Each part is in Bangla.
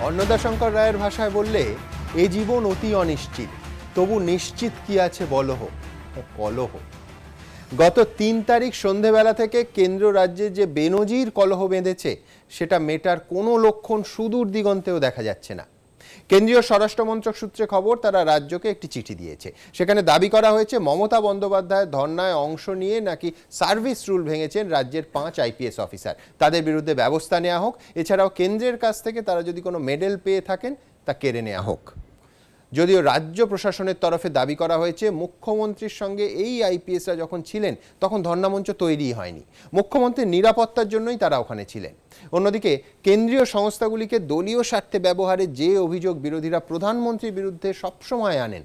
অন্নদাশঙ্কর রায়ের ভাষায় বললে এ জীবন অতি অনিশ্চিত, তবু নিশ্চিত কি আছে বলহ ও কলহ। গত ৩ তারিখ সন্ধেবেলা থেকে কেন্দ্র রাজ্যে যে বেনজির কলহ বেঁধেছে সেটা মেটার কোনো লক্ষণ সুদূর দিগন্তেও দেখা যাচ্ছে না। কেন্দ্রীয় স্বরাষ্ট্রমন্ত্রক সূত্রে খবর, তারা রাজ্যকে একটি চিঠি দিয়েছে। সেখানে দাবি করা হয়েছে মমতা বন্দ্যোপাধ্যায়ের ধর্নায় অংশ নিয়ে নাকি সার্ভিস রুল ভেঙেছেন রাজ্যের 5 আইপিএস অফিসার, তাদের বিরুদ্ধে ব্যবস্থা নেওয়া হোক। এছাড়াও কেন্দ্রের কাছ থেকে তারা যদি কোনো মেডেল পেয়ে থাকেন তা কেড়ে নেওয়া হোক। যদিও রাজ্য প্রশাসনের তরফে দাবি করা হয়েছে মুখ্যমন্ত্রীর সঙ্গে এই আইপিএসরা যখন ছিলেন তখন ধর্নামঞ্চ তৈরি হয়নি, মুখ্যমন্ত্রীর নিরাপত্তার জন্যই তারা ওখানে ছিলেন। অন্যদিকে কেন্দ্রীয় সংস্থাগুলিকে দলীয় স্বার্থে ব্যবহারে যে অভিযোগ বিরোধীরা প্রধানমন্ত্রীর বিরুদ্ধে সবসময় আনেন,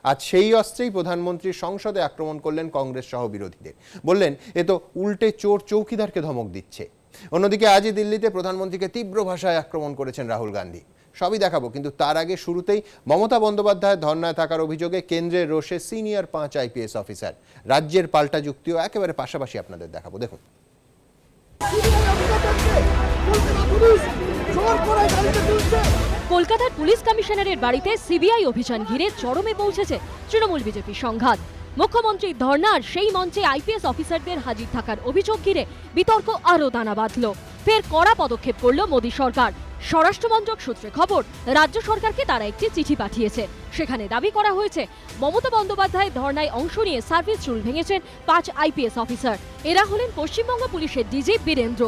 আজ সেই অস্ত্রেই প্রধানমন্ত্রী সংসদে আক্রমণ করলেন কংগ্রেস সহ বিরোধীদের। বললেন এ তো উল্টে চোর চৌকিদারকে ধমক দিচ্ছে। অন্যদিকে আজই দিল্লিতে প্রধানমন্ত্রীকে তীব্র ভাষায় আক্রমণ করেছেন রাহুল গান্ধী। সবই দেখাবো, কিন্তু তার আগে শুরুতেই মমতা বন্দ্যোপাধ্যায়ের ধর্নায় থাকার অভিযোগে কেন্দ্রের রোষে সিনিয়র 5 আইপিএস অফিসার। রাজ্যের পাল্টা যুক্তিও একেবারে পাশাপাশি আপনাদের দেখাবো, দেখুন। কলকাতার পুলিশ কমিশনারের বাড়িতে সিবিআই অভিযান ঘিরে চরমে পৌঁছেছে তৃণমূল বিজেপি সংঘাত। মুখ্যমন্ত্রীর ধর্নার সেই মঞ্চে আইপিএস অফিসারদের হাজির থাকার অভিযোগ ঘিরে বিতর্ক আরও দানা বাঁধল। ফের কড়া পদক্ষেপ করল মোদী সরকার। স্বরাষ্ট্রমন্ত্রক সূত্রে খবর, রাজ্য সরকারকে তারা একটি চিঠি পাঠিয়েছে। সেখানে দাবি করা হয়েছে মমতা বন্দ্যোপাধ্যায়ের ধর্নায় অংশ নিয়ে সার্ভিস রুল ভেঙেছেন 5 আইপিএস অফিসার। এরা হলেন পশ্চিমবঙ্গ পুলিশের DG Birendra,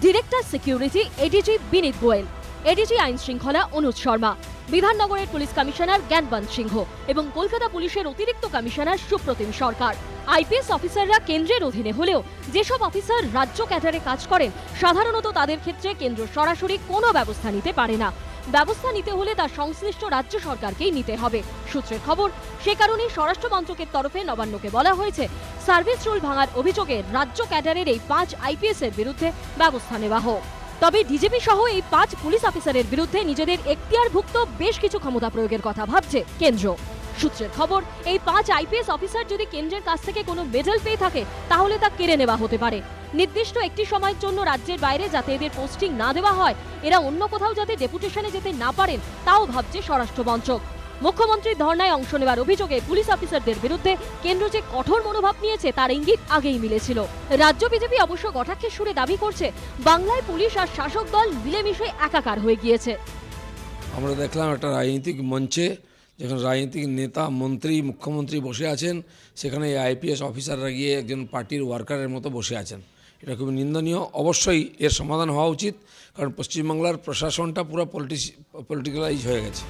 director security ADG Vineet Goel, ADG আইন শৃঙ্খলা অনুজ শর্মা, বিধাননগরের পুলিশ কমিশনার জ্ঞানবন্ত সিংহ এবং কলকাতা পুলিশের অতিরিক্ত কমিশনার সুপ্রতিম সরকার। আইপিএস অফিসাররা কেন্দ্রের অধীনে হলেও যেসব অফিসার রাজ্য ক্যাডারে কাজ করেন সাধারণত তাদের ক্ষেত্রে কেন্দ্র সরাসরি কোনো ব্যবস্থা নিতে পারে না। ব্যবস্থা নিতে হলে তা সংশ্লিষ্ট রাজ্য সরকারকেই নিতে হবে সূত্রের খবর। সে কারণেই স্বরাষ্ট্র মন্ত্রকের তরফে নবান্নকে বলা হয়েছে সার্ভিস রুল ভাঙার অভিযোগে রাজ্য ক্যাডারের এই 5 আইপিএস এর বিরুদ্ধে ব্যবস্থা নেওয়া হোক। তবে ডিজিপি সহ এই 5 পুলিশ অফিসারের বিরুদ্ধে নিজেদের এখতিয়ারভুক্ত বেশ কিছু ক্ষমতা প্রয়োগের কথা ভাবছে কেন্দ্র। সূত্রের খবর, এই 5 আইপিএস অফিসার যদি কেন্দ্রের কাছ থেকে কোনো মেডেল পেয়ে থাকে তাহলে তা কেড়ে নেওয়া হতে পারে। নির্দিষ্ট একটি সময়ের জন্য রাজ্যের বাইরে যাতে এদের পোস্টিং না দেওয়া হয়, এরা অন্য কোথাও যাতে ডেপুটেশনে যেতে না পারেন তাও ভাবছে স্বরাষ্ট্র মন্ত্রক। মুখ্যমন্ত্রীর ধর্নায় অংশ নেওয়ার অভিযোগে পুলিশ অফিসারদের বিরুদ্ধে কেন্দ্র যে কঠোর মনোভাব নিয়েছে তার ইঙ্গিত আগেই মিলেছিল। রাজ্য বিজেপি অবশ্য কটাক্ষের সুরে দাবি করছে বাংলায় পুলিশ আর শাসক দল মিলেমিশে একাকার হয়ে গিয়েছে। আমরা দেখলাম একটা রাজনৈতিক মঞ্চে যেখানে রাজনৈতিক নেতা, মন্ত্রী, মুখ্যমন্ত্রী বসে আছেন, সেখানে এই আইপিএস অফিসাররা গিয়ে একজন পার্টির ওয়ার্কারের মতো বসে আছেন। এটা খুবই নিন্দনীয়। অবশ্যই এর সমাধান হওয়া উচিত, কারণ পশ্চিমবাংলার প্রশাসনটা পুরো পলিটিক্যালাইজ হয়ে গেছে।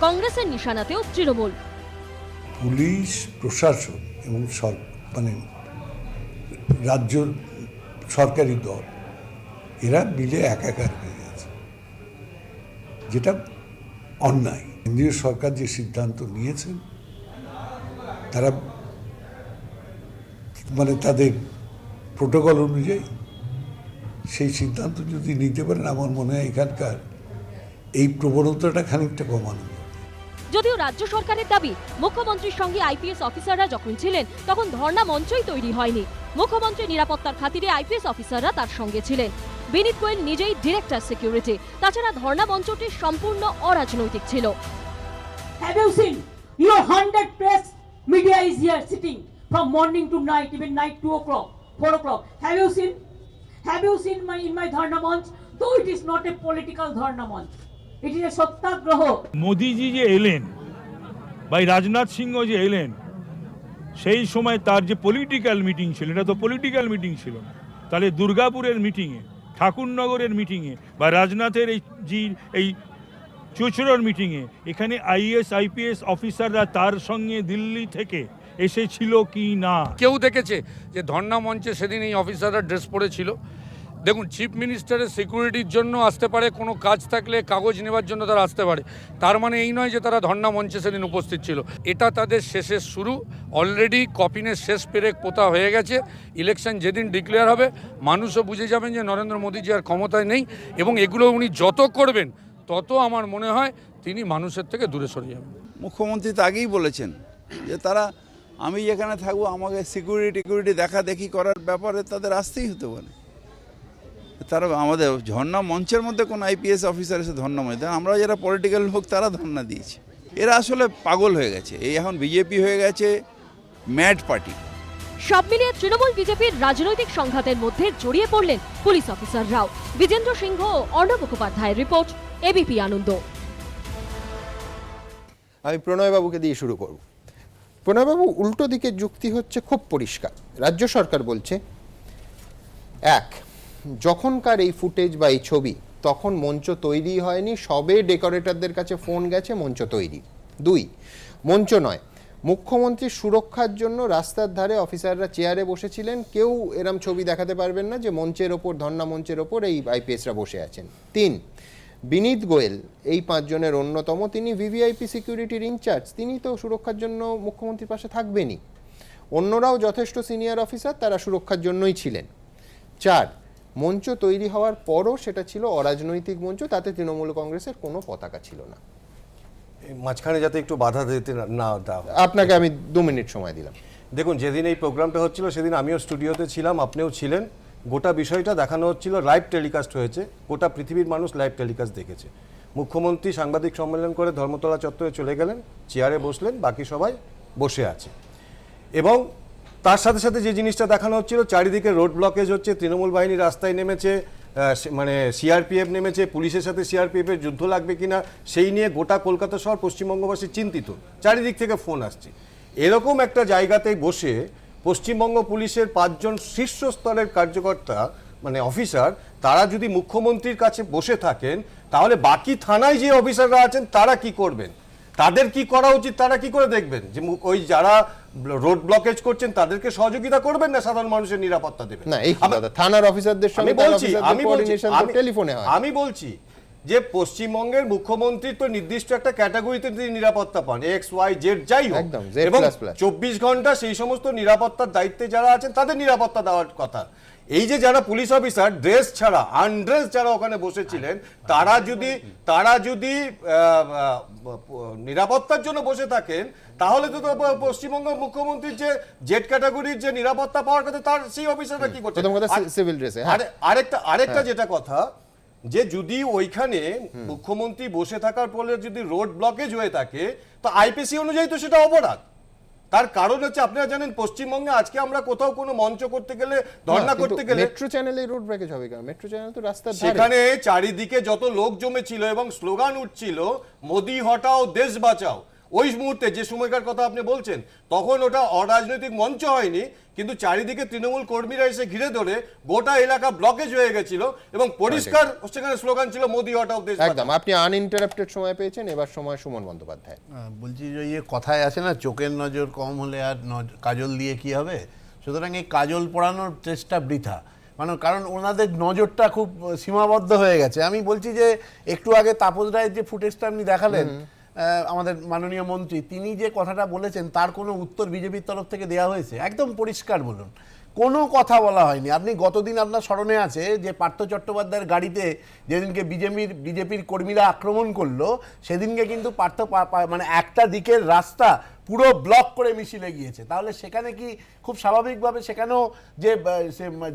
কংগ্রেসের নিশানাতেও তৃণমূল। পুলিশ প্রশাসন এবং রাজ্য সরকারি দল এরা মিলে একাকার হয়ে গেছে, যেটা অন্যায়। কেন্দ্রীয় সরকার যে সিদ্ধান্ত নিয়েছেন তারা তাদের প্রোটোকল অনুযায়ী সেই সিদ্ধান্ত যদি নিতে পারেন, আমার মনে হয় এখানকার এই প্রবণতাটা খানিকটা কমানো। যদিও রাজ্য সরকারের দাবি, মুখ্যমন্ত্রীর সঙ্গে আইপিএস অফিসাররা যখন ছিলেন তখন ধর্ণা মঞ্চই তৈরি হয়নি। মুখ্যমন্ত্রীর নিরাপত্তার খাতিরে আইপিএস অফিসাররা তার সঙ্গে ছিলেন। বিনীত গোয়েল নিজেই ডিরেক্টর সিকিউরিটি। তাছাড়া ধর্ণা মঞ্চটি সম্পূর্ণ অরাজনৈতিক ছিল। Have you seen your 100 press media is here sitting from morning to night, even night 2 o'clock, 4 o'clock. Have you seen in my dharna monch? Though it is not a political dharna monch, it is a satyagraha. Modi জি যে এলেন, ভাই রাজনাথ সিংহ যে এলেন, সেই সময় তার যে পলিটিক্যাল মিটিং ছিল, এটা তো পলিটিক্যাল মিটিং ছিল না। তাহলে দুর্গাপুরের মিটিংয়ে, ঠাকুরনগরের মিটিংয়ে বা রাজনাথের এই চুচড়োর মিটিংয়ে এখানে আইএস আইপিএস অফিসাররা তার সঙ্গে দিল্লি থেকে এসেছিল কি না? কেউ দেখেছে যে ধর্ণা মঞ্চে সেদিন এই অফিসাররা ড্রেস পরেছিল? দেখুন, চিফ মিনিস্টারের সিকিউরিটির জন্য আসতে পারে, কোনো কাজ থাকলে কাগজ নেওয়ার জন্য তারা আসতে পারে, তার মানে এই নয় যে তারা ধর্ণা মঞ্চে সেদিন উপস্থিত ছিল। এটা তাদের শেষের শুরু। অলরেডি কফিনের শেষ পেরেক পোতা হয়ে গেছে। ইলেকশন যেদিন ডিক্লেয়ার হবে মানুষও বুঝে যাবেন যে নরেন্দ্র মোদীজি আর ক্ষমতায় নেই, এবং এগুলো উনি যত করবেন তত আমার মনে হয় তিনি মানুষের থেকে দূরে সরে যাবেন। মুখ্যমন্ত্রী তো আগেই বলেছেন যে আমি যেখানে থাকবো আমাকে সিকিউরিটি দেখা দেখি করার ব্যাপারে তাদের আসতেই হতে পারে। তারা আমাদের ধর্না মঞ্চের মধ্যে কোনো আইপিএস অফিসার এসে ধর্না মঞ্চ, আমরা যারা পলিটিক্যাল লোক তারা ধর্না দিয়েছে। এরা আসলে পাগল হয়ে গেছে, এই এখন বিজেপি হয়ে গেছে ম্যাড পার্টি। সব মিলিয়ে তৃণমূল বিজেপির রাজনৈতিক সংঘাতের মধ্যে জড়িয়ে পড়লেন পুলিশ অফিসাররাও। বিজেন্দ্র সিংহ ও অর্ণব মুখোপাধ্যায়ের রিপোর্ট, এবিপি আনন্দ। আমি প্রণয়বাবুকে দিয়ে শুরু করব। প্রণয়বাবু, উল্টো দিকের যুক্তি হচ্ছে খুব পরিষ্কার। রাজ্য সরকার বলছে, এক, যখনকার এই ফুটেজ বা এই ছবি তখন মঞ্চ তৈরি হয়নি, সবে ডেকোরেটরদের কাছে ফোন গেছে মঞ্চ তৈরি। দুই, মঞ্চ নয়, মুখ্যমন্ত্রীর সুরক্ষার জন্য রাস্তার ধারে অফিসাররা চেয়ারে বসেছিলেন, কেউ এরম ছবি দেখাতে পারবেন না যে মঞ্চের ওপর, ধর্না মঞ্চের ওপর এই আইপিএসরা বসে আছেন। তিন, বিনীত গোয়েল এই 5 জনের অন্যতম, তিনি ভিভিআইপি সিকিউরিটির ইনচার্জ, তিনি তো সুরক্ষার জন্য মুখ্যমন্ত্রীর পাশে থাকবেনই। অন্যরাও যথেষ্ট সিনিয়র অফিসার, তারা সুরক্ষার জন্যই ছিলেন। 4, মঞ্চ তৈরি হওয়ার পরও সেটা ছিল অরাজনৈতিক মঞ্চ, তাতে তৃণমূল কংগ্রেসের কোনো পতাকা ছিল না। মাঝখানে যাতে একটু বাধা দিতে না দেওয়া। আপনাকে আমি 2 মিনিট সময় দিলাম। দেখুন, যেদিন এই প্রোগ্রামটা হচ্ছিল সেদিন আমিও স্টুডিওতে ছিলাম, আপনিও ছিলেন। গোটা বিষয়টা দেখানো হচ্ছিল, লাইভ টেলিকাস্ট হয়েছে, গোটা পৃথিবীর মানুষ লাইভ টেলিকাস্ট দেখেছে। মুখ্যমন্ত্রী সাংবাদিক সম্মেলন করে ধর্মতলা চত্বরে চলে গেলেন, চেয়ারে বসলেন, বাকি সবাই বসে আছে। এবং তার সাথে সাথে যে জিনিসটা দেখানো হচ্ছিল, চারিদিকে রোড ব্লকেজ হচ্ছে, তৃণমূল বাহিনী রাস্তায় নেমেছে, মানে সিআরপিএফ নেমেছে, পুলিশের সাথে সিআরপিএফের যুদ্ধ লাগবে কিনা সেই নিয়ে গোটা কলকাতা শহর, পশ্চিমবঙ্গবাসী চিন্তিত, চারিদিক থেকে ফোন আসছে। এরকম একটা জায়গাতেই বসে পশ্চিমবঙ্গ পুলিশের 5 জন শীর্ষস্তরের কার্যকর্তা মানে অফিসার, তারা যদি মুখ্যমন্ত্রীর কাছে বসে থাকেন, তাহলে বাকি থানায় যে অফিসাররা আছেন তারা কি করবেন, তাদের কি করা উচিত, তারা কি করে দেখবেন যে ওই যারা রোড ব্লকেজ করছেন তাদেরকে সহযোগিতা করবেন না সাধারণ মানুষের নিরাপত্তা দেবেন? না, এই কথা থানার অফিসারদের সঙ্গে টেলিফোনে হয়। আমি বলছি যে পশ্চিমবঙ্গের মুখ্যমন্ত্রী তো নির্দিষ্ট একটা ক্যাটাগরিতে তিনি নিরাপত্তা পান, এক্স ওয়াই জেড যাই হোক, এবং 24 ঘন্টা সেই সমস্ত নিরাপত্তার দায়িত্বে যারা আছেন তাদের নিরাপত্তা দেওয়ার কথা। এই যে যারা পুলিশ অফিসার ড্রেস ছাড়া, আনড্রেস যারা ওখানে বসেছিলেন, তারা যদি নিরাপত্তার জন্য বসে থাকেন, তাহলে তো পশ্চিমবঙ্গ মুখ্যমন্ত্রীর যে জেড ক্যাটাগরির যে নিরাপত্তা পাওয়ার কথা, তার সেই অফিসাররা কি করছে? সিভিল ড্রেসে। আরেকটা যেটা কথা, যে যদি ওইখানে মুখ্যমন্ত্রী বসে থাকার ফলে যদি রোড ব্লকেজ হয়ে থাকে, তো আইপিসি অনুযায়ী তো সেটা অপরাধ। তার কারণ হচ্ছে, আপনারা জানেন পশ্চিমবঙ্গে আজকে আমরা কোথাও কোনো মঞ্চ করতে গেলে, ধর্ণা করতে গেলে, মেট্রো চ্যানেলে রোড ব্রেকেজ হবে কেন? মেট্রো চ্যানেল তো রাস্তার ধারে। সেখানে চারিদিকে যত লোক জমেছিল এবং স্লোগান উঠছিল মোদি হটাও দেশ বাঁচাও, ওই মুহূর্তে যে সময়কার কথা আপনি বলছেন, তখন ওটা অরাজনৈতিক মঞ্চ হয়নি, কিন্তু চারিদিকে তৃণমূল কর্মীরা এসে ঘিরে ধরে গোটা এলাকা ব্লকেজ হয়ে গেছিল এবং পরিষ্কার সেখানে স্লোগান ছিল মোদি হটাও দেশ বাঁচাও। একদম, আপনি আনইন্টারাপ্টেড সময় পেয়েছেন। এবার সময় সুমন বন্দ্যোপাধ্যায়। বলছি যে এই কথায় আছে না, চোখের নজর কম হলে আর কাজল দিয়ে কি হবে? সুতরাং এই কাজল পড়ানোর চেষ্টা বৃথা, কারণ ওনাদের নজরটা খুব সীমাবদ্ধ হয়ে গেছে। আমি বলছি যে একটু আগে তাপস রায়ের যে ফুটেজটা আপনি দেখালেন, আমাদের মাননীয় মন্ত্রী, তিনি যে কথাটা বলেছেন তার কোনো উত্তর বিজেপির তরফ থেকে দেওয়া হয়েছে? একদম পরিষ্কার বলুন, কোনো কথা বলা হয়নি। আপনি গতদিন আপনার স্মরণে আছে যে পার্থ চট্টোপাধ্যায়ের গাড়িতে যেদিনকে বিজেপির কর্মীরা আক্রমণ করলো, সেদিনকে কিন্তু মানে একটা দিকের রাস্তা পুরো ব্লক করে মিছিলে গিয়েছে। তাহলে সেখানে কি খুব স্বাভাবিকভাবে সেখানেও যে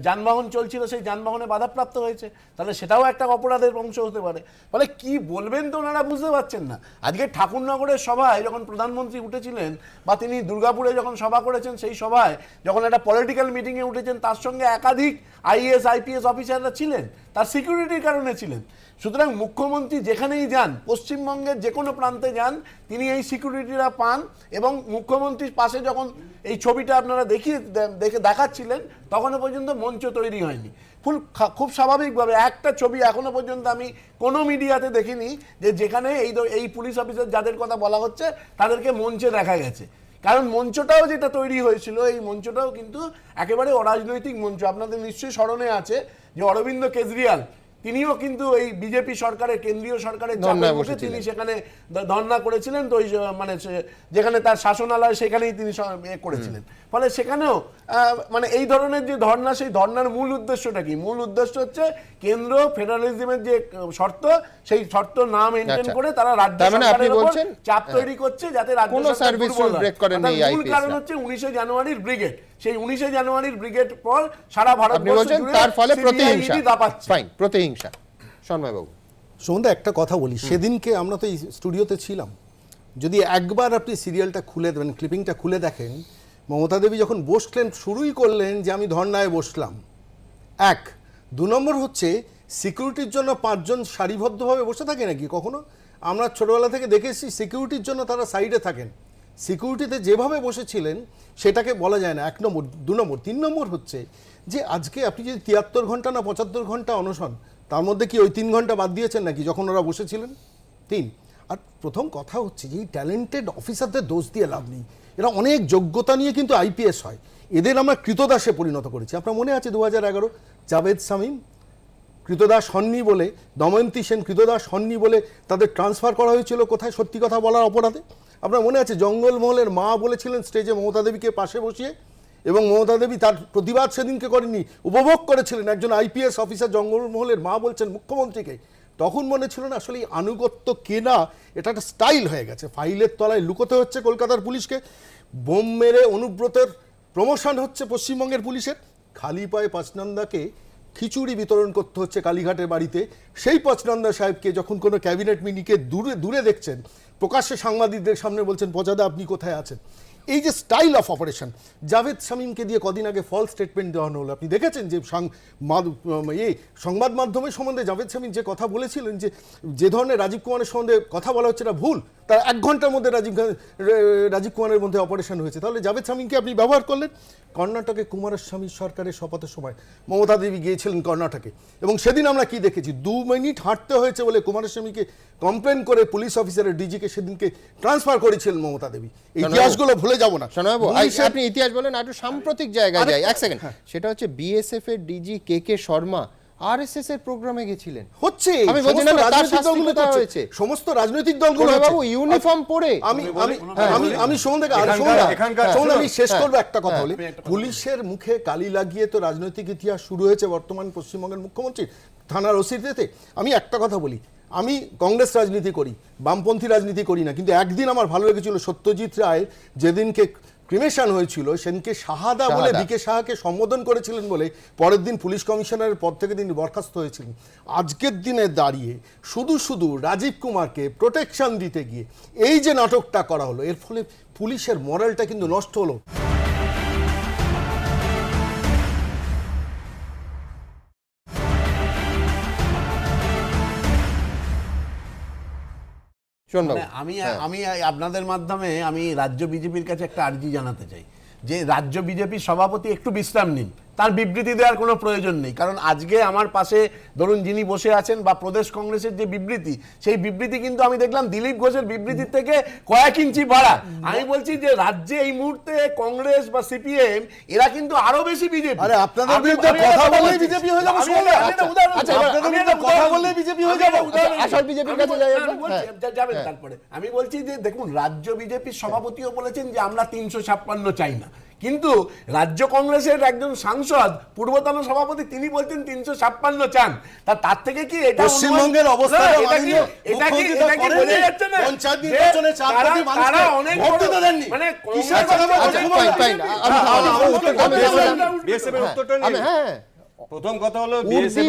যানবাহন চলছিল সেই যানবাহনে বাধাপ্রাপ্ত হয়েছে? তাহলে সেটাও একটা অপরাধের অংশ হতে পারে। ফলে কি বলবেন তো ওনারা বুঝতে পারছেন না। আজকে ঠাকুরনগরের সভায় যখন প্রধানমন্ত্রী উঠেছিলেন, বা তিনি দুর্গাপুরে যখন সভা করেছেন, সেই সভায় যখন একটা পলিটিক্যাল মিটিংয়ে উঠেছেন, তার সঙ্গে একাধিক আইএএস আইপিএস অফিসাররা ছিলেন, তার সিকিউরিটির কারণে ছিলেন। সুতরাং মুখ্যমন্ত্রী যেখানেই যান, পশ্চিমবঙ্গের যে কোনো প্রান্তে যান, তিনি এই সিকিউরিটিরা পান। এবং মুখ্যমন্ত্রীর পাশে যখন এই ছবিটা আপনারা দেখাচ্ছিলেন, তখনও পর্যন্ত মঞ্চ তৈরি হয়নি। খুব স্বাভাবিকভাবে একটা ছবি এখনো পর্যন্ত আমি কোনো মিডিয়াতে দেখিনি যে যেখানে এই পুলিশ অফিসার যাদের কথা বলা হচ্ছে তাদেরকে মঞ্চে দেখা গেছে। কারণ মঞ্চটাও যেটা তৈরি হয়েছিল, এই মঞ্চটাও কিন্তু একেবারে অরাজনৈতিক মঞ্চ। আপনাদের নিশ্চয়ই স্মরণে আছে যে অরবিন্দ কেজরিওয়াল, তিনিও কিন্তু এই বিজেপি সরকারের, কেন্দ্রীয় সরকারের চাপে বসে তিনি সেখানে ধর্ণা করেছিলেন। তো মানে যেখানে তার শাসনালয়, সেখানেই তিনি করেছিলেন। ফলে সেখানেও মানে এই ধরনের যে ধর্ণা, সেই ধর্ণার মূল উদ্দেশ্যটা কি? মূল উদ্দেশ্য হচ্ছে কেন্দ্র ফেডারেলিজমের যে শর্ত, সেই শর্ত না মেনটেন করে তারা রাজ্য সরকারের উপর চাপ তৈরি করছে, যাতে রাজ্য সরকার দুর্বল হয়। মূল কারণ হচ্ছে 19শে জানুয়ারির ব্রিগেড, সেই 19শে জানুয়ারির ব্রিগেড পর সারা আপনি ভারতবর্ষ বলছেন জুড়ে তার ফলে CBI প্রতিহিংসা, ED দাপাচ্ছে। ফাইন, প্রতিহিংসা। সন্ময়বাবু, সন্ধ্যা একটা কথা বলি, সেদিনকে আমরা তো এই স্টুডিওতে ছিলাম, যদি একবার আপনি সিরিয়ালটা খুলে দেবেন, ক্লিপিংটা খুলে দেখেন, মমতা দেবী যখন বসলেন শুরুই করলেন যে আমি ধর্নায় বসলাম। 1, 2 নম্বর হচ্ছে সিকিউরিটির জন্য 5 জন সারিবদ্ধভাবে বসে থাকে নাকি কখনো? আমরা ছোটবেলা থেকে দেখেছি সিকিউরিটির জন্য তারা সাইডে থাকেন। সিকিউরিটিতে যেভাবে বসেছিলেন সেটাকে বলা যায় না, 1 নম্বর। 2 নম্বর, 3 নম্বর হচ্ছে যে আজকে আপনি যদি 73 ঘন্টা না 75 ঘন্টা অনশন, তার মধ্যে কি ওই 3 ঘন্টা বাদ দিয়েছেন নাকি যখন ওরা বসেছিলেন? 3। আর প্রথম কথা হচ্ছে যে এই ট্যালেন্টেড অফিসারদের দোষ দিয়ে লাভ নেই, এরা অনেক যোগ্যতা নিয়ে কিন্তু আইপিএস হয়, এদের আমরা কৃতদাসে পরিণত করেছি। আপনার মনে আছে 2011 জাভেদ শামীম কৃতদাস হননি বলে, দময়ন্তী সেন কৃতদাস হননি বলে তাদের ট্রান্সফার করা হয়েছিল কোথায়? সত্যি কথা বলার অপরাধে। আপনার মনে আছে জঙ্গলমহলের মা বলেছিলেন স্টেজে মমতা দেবীকে পাশে বসিয়ে, এবং মমতা দেবী তার প্রতিবাদ সেদিনকে করেননি, উপভোগ করেছিলেন। একজন আইপিএস অফিসার জঙ্গলমহলের মা বলছেন মুখ্যমন্ত্রীকে, তখন মনে ছিল না আসলে এই আনুগত্য কেনা এটা একটা স্টাইল হয়ে গেছে, ফাইলের তলায় লুকোতে হচ্ছে কলকাতার পুলিশকে। বোম মেরে অনুব্রতের প্রমোশন হচ্ছে পশ্চিমবঙ্গের পুলিশের। খালি পায়ে পাঁচনন্দাকে খিচুড়ি বিতরণ করতে হচ্ছে কালীঘাটের বাড়িতে। সেই পাঁচনন্দা সাহেবকে যখন কোনো ক্যাবিনেট মিটিংকে দূরে দূরে দেখছেন, প্রকাশ্যে সাংবাদিকদের সামনে বলছেন পচাদা আপনি কোথায় আছেন। এই যে স্টাইল অফ অপারেশন, জাভেদ শামীমকে দিয়ে কদিন আগে ফলস স্টেটমেন্ট দেওয়ানো হলো। আপনি দেখেছেন যে সংবাদ মাধ্যমের সম্বন্ধে জাভেদ শামীম যে কথা বলেছিলেন, যে ধরনের রাজীব কুমারের সম্বন্ধে কথা বলা হচ্ছে এটা ভুল, তার 1 ঘন্টার মধ্যে রাজীব কুমারের মধ্যে অপারেশন হয়েছে। তাহলে জাভেদ শামীমকে আপনি ব্যবহার করলেন। কর্ণাটকে কুমারস্বামী সরকারের শপথের সময় মমতা দেবী গিয়েছিলেন কর্ণাটকে, এবং সেদিন আমরা কি দেখেছি, 2 মিনিট হাঁটতে হয়েছে বলে কুমারস্বামীকে কমপ্লেন করে পুলিশ অফিসারের ডিজিকে সেদিনকে ট্রান্সফার করেছিলেন মমতা দেবী। ইতিহাসগুলো ভুলে যাব না। শোনাবো, আপনি ইতিহাস বলেন, একটু সাম্প্রতিক জায়গায় যাই 1 সেকেন্ড। সেটা হচ্ছে বিএসএফ এর ডিজি কে শর্মা আরএসএস এর প্রোগ্রামে গেছিলেন। হচ্ছে আমি বলছি না তার শাস্তি কোথায় হয়েছে? সমস্ত রাজনৈতিক দলগুলো বাবু ইউনিফর্ম পরে আমি আমি শেষ করবো একটা কথা বলি। পুলিশের মুখে কালি লাগিয়ে তো রাজনৈতিক ইতিহাস শুরু হয়েছে বর্তমান পশ্চিমবঙ্গের মুখ্যমন্ত্রী থানার ওসিতে। আমি একটা কথা বলি, আমি কংগ্রেস রাজনীতি করি, বামপন্থী রাজনীতি করি না, কিন্তু একদিন আমার ভালো লেগেছিল সত্যজিৎ রায় যেদিনকে ক্রিমেশন হয়েছিল সেদিনকে শাহাদা বলে বিকে শাহকে সম্বোধন করেছিলেন বলে পরের দিন পুলিশ কমিশনারের পদ থেকে তিনি বরখাস্ত হয়েছিলেন। আজকের দিনে দাঁড়িয়ে শুধু শুধু রাজীব কুমারকে প্রোটেকশন দিতে গিয়ে এই যে নাটকটা করা হলো, এর ফলে পুলিশের মরালটা কিন্তু নষ্ট হলো। আমি আপনাদের মাধ্যমে আমি রাজ্য বিজেপির কাছে একটা আর্জি জানাতে চাই যে রাজ্য বিজেপির সভাপতি একটু বিশ্রাম নিন, তার বিবৃতি দেওয়ার কোনো প্রয়োজন নেই। কারণ আজকে আমার পাশে ধরুন যিনি বসে আছেন বা প্রদেশ কংগ্রেসের যে বিবৃতি, সেই বিবৃতি কিন্তু আমি দেখলাম দিলীপ ঘোষের বিবৃতির থেকে কয়েক ইঞ্চি বাড়া। আমি বলছি যে রাজ্যে এই মুহূর্তে কংগ্রেস বা সিপিএম এরা কিন্তু আরো বেশি বিজেপি। আরে আপনাদের বিরুদ্ধে কথা বলেই বিজেপি হয়ে যাবে। আপনাদের বিরুদ্ধে কথা বলেই বিজেপি হয়ে যাবে। আসল বিজেপির কাছে যাবেন। তারপরে আমি বলছি যে দেখুন, রাজ্য বিজেপির সভাপতিও বলেছেন যে আমরা 356 চাই না, কিন্তু রাজ্য কংগ্রেসের একজন সাংসদ পূর্বতন সভাপতি তিনি বলছেন 356 চান। তার থেকে কি এটা পশ্চিমবঙ্গের অবস্থা এটা কি বোঝা যাচ্ছে না? পঞ্চায়েত নির্বাচনে 4 কোটি মানুষ ভোট দিতে দেননি, মানে কিসের কথা বিএসএফ এর উত্তরটা নিয়ে প্রথম কথা হলো বিএসএফ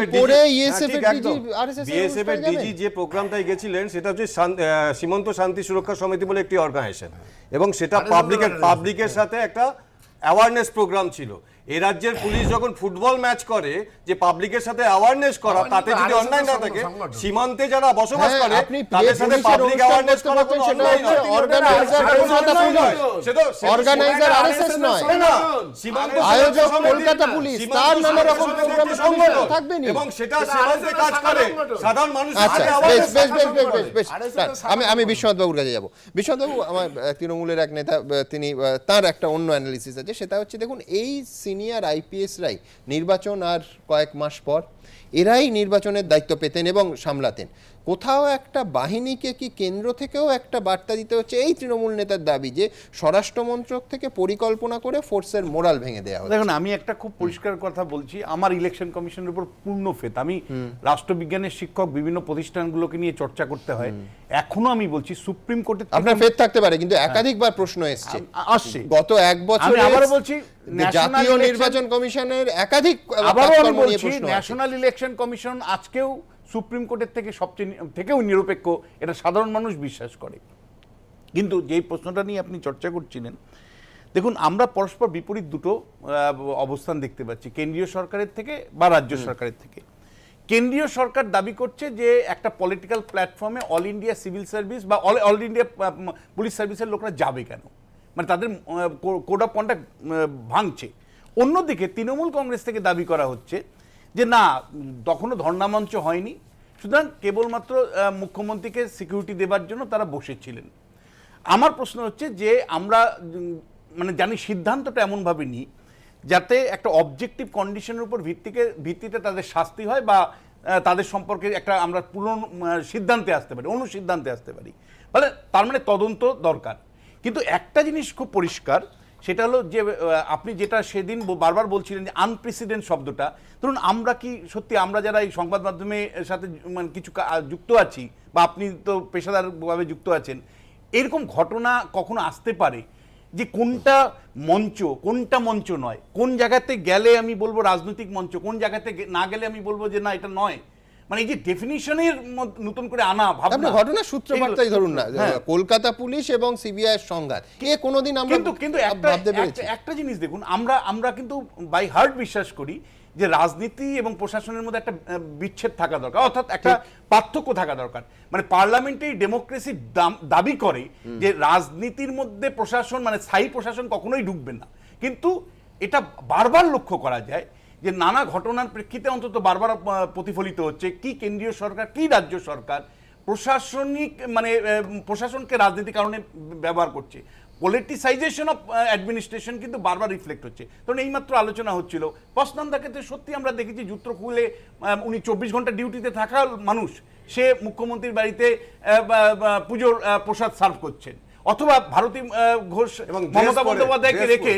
এর ডিজি যে প্রোগ্রামটাই গেছিলেন সেটা হচ্ছে সীমান্ত শান্তি সুরক্ষা সমিতি বলে একটি অর্গানাইজেশন, এবং সেটা পাবলিকের সাথে একটা অ্যাওয়ারনেস প্রোগ্রাম ছিল। এই রাজ্যের পুলিশ যখন ফুটবল ম্যাচ করে, যে পাবলিকের সাথে অ্যাওয়ারনেস করা, তাতে যদি অন্যায় না থাকে, সীমান্তে যারা বসবাস করে তাদের সাথে পাবলিক অ্যাওয়ারনেস করা কোনো অন্যায় নয়। অর্গানাইজার আরএসএস নয়, আয়োজক কলকাতা পুলিশ, তার নানা রকম প্রোগ্রামে সংগঠন থাকবে না, এবং সেটা সীমান্তে কাজ করে সাধারণ মানুষ। আমি বিশ্বনাথ বাবুর কাছে যাব। বিশ্বনাথ বাবু, আমার তৃণমূলের এক নেতা, তিনি তার একটা অন্য অ্যানালিসিস আছে, সেটা হচ্ছে দেখুন এই সিনিয়র আইপিএসরাই নির্বাচন আর কয়েক মাস পর, এরাই নির্বাচনের দায়িত্ব পেতেন এবং সামলাতেন। কোথাও একটা বাহিনীকে কি কেন্দ্র থেকেও একটা বার্তা দিতে হচ্ছে? এই তৃণমূল নেতার দাবি যে স্বরাষ্ট্র মন্ত্রক থেকে পরিকল্পনা করে ফোর্সের মোরাল ভেঙে দেওয়া হচ্ছে। দেখুন, আমি একটা খুব পরিষ্কার কথা বলছি, আমার ইলেকশন কমিশনের উপর পূর্ণ ফেথ। আমি রাষ্ট্রবিজ্ঞানের শিক্ষক, বিভিন্ন প্রতিষ্ঠানগুলোকে নিয়ে চর্চা করতে হয়। এখনো আমি বলছি সুপ্রিম কোর্টে আপনার ফেথ থাকতে পারে, কিন্তু একাধিকবার প্রশ্ন আসছে গত এক বছর। আমি আবার বলছি, জাতীয় নির্বাচন কমিশনের একাধিক, আবারও আমি বলছি, ন্যাশনাল ইলেকশন কমিশন আজকেও সুপ্রিম কোর্টের থেকে থেকেও নিরপেক্ষ, এটা সাধারণ মানুষ বিশ্বাস করে। কিন্তু যেই প্রশ্নটা নিয়ে আপনি চর্চা করছিলেন, দেখুন, আমরা পরস্পর বিপরীত দুটো অবস্থান দেখতে পাচ্ছি, কেন্দ্রীয় সরকারের থেকে বা রাজ্য সরকারের থেকে। কেন্দ্রীয় সরকার দাবি করছে যে একটা পলিটিক্যাল প্ল্যাটফর্মে অল ইন্ডিয়া সিভিল সার্ভিস বা অল ইন্ডিয়া পুলিশ সার্ভিসের লোকরা যাবে কেন, মানে তাদের কোড অফ কন্ডাক্ট ভাঙছে। অন্যদিকে তৃণমূল কংগ্রেস থেকে দাবি করা হচ্ছে যে না, তখনও ধর্ণামঞ্চ হয়নি, সুতরাং কেবলমাত্র মুখ্যমন্ত্রীকে সিকিউরিটি দেবার জন্য তারা বসেছিলেন। আমার প্রশ্ন হচ্ছে যে আমরা মানে জানি সিদ্ধান্তটা এমনভাবে নিই যাতে একটা অবজেক্টিভ কন্ডিশনের উপর ভিত্তিতে তাদের শাস্তি হয় বা তাদের সম্পর্কে একটা আমরা পুরো সিদ্ধান্তে আসতে পারি, অনুসিদ্ধান্তে আসতে পারি, মানে তার মানে তদন্ত দরকার। কিন্তু একটা জিনিস খুব পরিষ্কার, সেটা হলো যে আপনি যেটা সেদিন বারবার বলছিলেন যে আনপ্রেসিডেন্ট শব্দটা, ধরুন আমরা কি সত্যি, আমরা যারা এই সংবাদ মাধ্যমের সাথে মানে কিছু যুক্ত আছি বা আপনি তো পেশাদারভাবে যুক্ত আছেন, এরকম ঘটনা কখনো আসতে পারে যে কোনটা মঞ্চ নয়, কোন জায়গাতে গেলে আমি বলবো রাজনৈতিক মঞ্চ, কোন জায়গাতে না গেলে আমি বলবো যে না এটা নয়, মানে এই যে ডেফিনিশনের নতুন করে আনা ভাবনা। ঘটনা সূত্রপাতটাই ধরুন না, কলকাতা পুলিশ এবং সিবিআই এর সংঘাত, কে কোনোদিন আমরা কিন্তু একটা জিনিস দেখুন, আমরা কিন্তু বাই হার্ট বিশ্বাস করি যে রাজনীতি এবং প্রশাসনের মধ্যে একটা বিচ্ছেদ থাকা দরকার, অর্থাৎ একটা পার্থক্য থাকা দরকার। মানে পার্লামেন্টারি ডেমোক্রেসি দাবি করে যে রাজনীতির মধ্যে প্রশাসন, মানে স্থায়ী প্রশাসন কখনোই ঢুকবে না, কিন্তু এটা বারবার লক্ষ্য করা যায় যে নানা ঘটনার প্রেক্ষিতে অন্তত বারবার প্রতিফলিত হচ্ছে কি কেন্দ্রীয় সরকার কি রাজ্য সরকার প্রশাসনিক মানে প্রশাসনকে রাজনীতির কারণে ব্যবহার করছে। পলিটিসাইজেশন অফ অ্যাডমিনিস্ট্রেশন কিন্তু বারবার রিফ্লেক্ট হচ্ছে। তখন এইমাত্র আলোচনা হচ্ছিল পসনন্দাকে, তো সত্যি আমরা দেখেছি জুতো খুলে উনি 24 ঘন্টা ডিউটিতে থাকা মানুষ, সে মুখ্যমন্ত্রীর বাড়িতে পুজোর প্রসাদ সার্ভ করছেন, অথবা ভারতী ঘোষ মমতা বন্দ্যোপাধ্যায়কে রেখে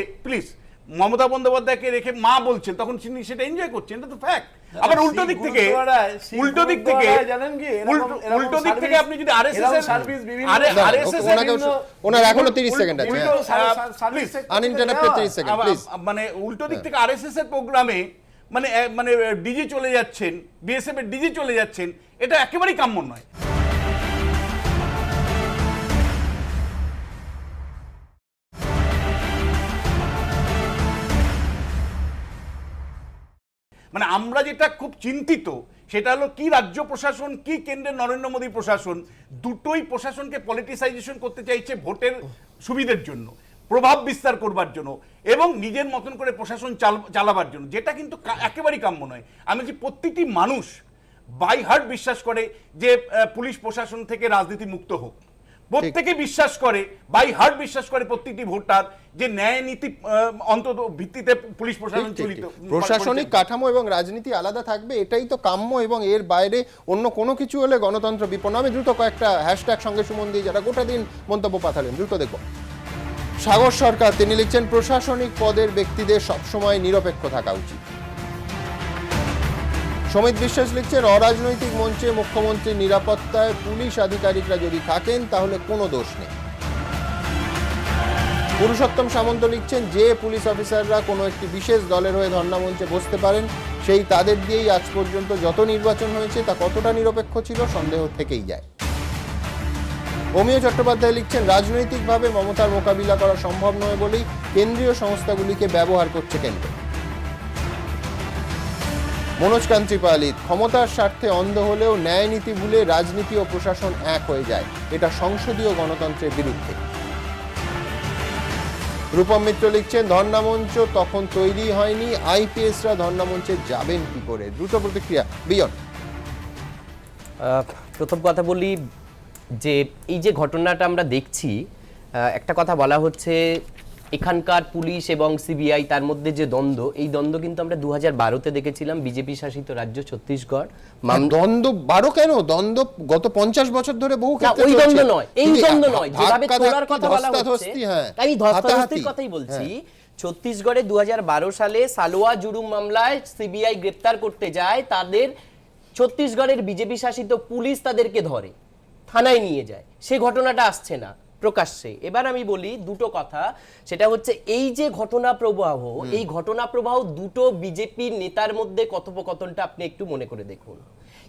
মমতা বন্দ্যোপাধ্যায়কে রেখে মা বলছেন, তখন তিনি সেটা এনজয় করছেন, এটা তো ফ্যাক্ট। আবার উল্টো দিক থেকে আপনি যদি ওনার এখনো 30 সেকেন্ড আছে, আনইন্টারাপ্টেড 30 সেকেন্ড প্লিজ, মানে উল্টো দিক থেকে আরএসএস এর প্রোগ্রামে মানে ডিজি চলে যাচ্ছেন, বিএসএফ এর ডিজি চলে যাচ্ছেন, এটা একেবারেই কাম্য নয়। মানে আমরা যেটা খুব চিন্তিত সেটা হলো কি রাজ্য প্রশাসন কি কেন্দ্রের নরেন্দ্র মোদী প্রশাসন দুটোই প্রশাসনকে পলিটিসাইজেশন করতে চাইছে ভোটের সুবিধার জন্য, প্রভাব বিস্তার করবার জন্য এবং নিজের মতন করে প্রশাসন চালাবার জন্য, যেটা কিন্তু একেবারেই কাম্য নয়। আমি যে প্রত্যেকটি মানুষ বাই হার্ট বিশ্বাস করে যে পুলিশ প্রশাসন থেকে রাজনীতি মুক্ত হোক, প্রত্যেকে বিশ্বাস করে বাই হার্ট বিশ্বাস করে প্রত্যেকটি ভোটার যে ন্যায় নীতি অন্তত ভিত্তিতে পুলিশ প্রশাসন চলিত, প্রশাসনিক কাঠামো এবং রাজনীতি আলাদা থাকবে, এটাই তো কাম্য এবং এর বাইরে অন্য কোনো কিছু হলে গণতন্ত্র বিপন্ন। আমি দ্রুত কয়েকটা হ্যাশট্যাগ সঙ্গে সুমন দিয়ে যারা গোটা দিন মন্তব্য পাঠালেন দ্রুত দেখব। সাগর সরকার তিনি লিখছেন প্রশাসনিক পদের ব্যক্তিদের সবসময় নিরপেক্ষ থাকা উচিত। সমিত বিশ্বাস লিখছেন অরাজনৈতিক মঞ্চে মুখ্যমন্ত্রীর নিরাপত্তায় পুলিশ আধিকারিকরা যদি থাকেন তাহলে কোনো দোষ নেই। পুরুষোত্তম সামন্ত লিখছেন যে পুলিশ অফিসাররা কোনো একটি বিশেষ দলের হয়ে ধর্ণা মঞ্চে বসতে পারেন সেই তাদের দিয়েই আজ পর্যন্ত যত নির্বাচন হয়েছে তা কতটা নিরপেক্ষ ছিল সন্দেহ থেকেই যায়। অমিয় চট্টোপাধ্যায় লিখছেন রাজনৈতিকভাবে মমতার মোকাবিলা করা সম্ভব নয় বলেই কেন্দ্রীয় সংস্থাগুলিকে ব্যবহার করছে কেন্দ্র। মনোজ কান্তি পালিত ক্ষমতার স্বার্থে অন্ধ হলেও ন্যায় নীতি ভুলে রাজনীতি ও প্রশাসন এক হয়ে যায়, এটা সংসদীয় গণতন্ত্রের বিরুদ্ধে। রূপম মিত্র লিখছেন ধর্ণামঞ্চ তখন তৈরি হয়নি, আইপিএসরা ধর্ণামঞ্চে যাবেন কি করে? দ্রুত প্রতিক্রিয়া বিয়ন। প্রথম কথা বলি যে এই যে ঘটনাটা আমরা দেখছি, একটা কথা বলা হচ্ছে এখানকার পুলিশ এবং সিবিআই তার মধ্যে যে দ্বন্দ্ব, এই দ্বন্দ্ব কিন্তু আমরা 2012-তে দেখেছিলাম বিজেপি শাসিত রাজ্য ছত্তিশগড়। দ্বন্দ্ব 12 কেন, দ্বন্দ্ব গত 50 বছর ধরে বহু ক্ষেত্রে ওই দ্বন্দ্ব চলছে। নয়, এই দ্বন্দ্ব নয়, যেভাবে তোলার কথা বলা হচ্ছে, ধস্তাধস্তি, হ্যাঁ, আমি ধস্তাধস্তির হাতাহাতি। কথাই বলছি। ছত্তিশগড়ে 2012 সালে সালোয়া জুরুম মামলায় সিবিআই গ্রেপ্তার করতে যায়, তাদের ছত্তিশগড়ের বিজেপি শাসিত পুলিশ তাদেরকে ধরে, থানায় নিয়ে যায়, সে ঘটনাটা আসছে না প্রকাশ্যে। এবার আমি বলি দুটো কথা, সেটা হচ্ছে এই যে ঘটনা প্রবাহ, এই ঘটনা প্রবাহ দুটো বিজেপি নেতার মধ্যে কথোপকথনটা আপনি একটু মনে করে দেখুন।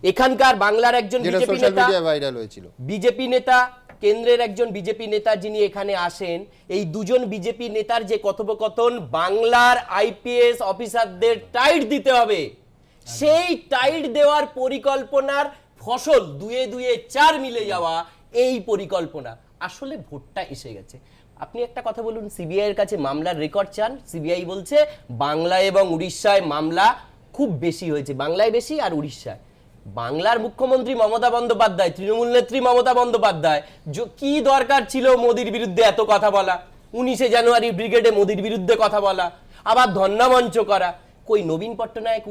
এখানকার বাংলার একজন বিজেপি নেতা, ভাইরাল হয়েছিল, বিজেপি নেতা, কেন্দ্রের একজন বিজেপি নেতা যিনি এখানে আসেন, এই দুজন বিজেপি নেতার যে কথোপকথন, বাংলার আইপিএস অফিসারদের টাইট দিতে হবে, সেই টাইট দেওয়ার পরিকল্পনার ফসল 2-2-4 মিলে যাওয়া এই পরিকল্পনা। আসলে ভোটটা এসে গেছে। আপনি একটা কথা বলুন, সিবিআই এর কাছে মামলার রেকর্ড চান, সিবিআই বলছে বাংলা এবং উড়িষ্যায় মামলা খুব বেশি হয়েছে, বাংলায় বেশি আর উড়িষ্যায়। বাংলার মুখ্যমন্ত্রী মমতা বন্দ্যোপাধ্যায়, তৃণমূল নেত্রী মমতা বন্দ্যোপাধ্যায়, কি দরকার ছিল মোদির বিরুদ্ধে এত কথা বলা, 19শে জানুয়ারি ব্রিগেডে মোদির বিরুদ্ধে কথা বলা, আবার ধর্ণা মঞ্চ করা? কই নবীন পট্টনায়ক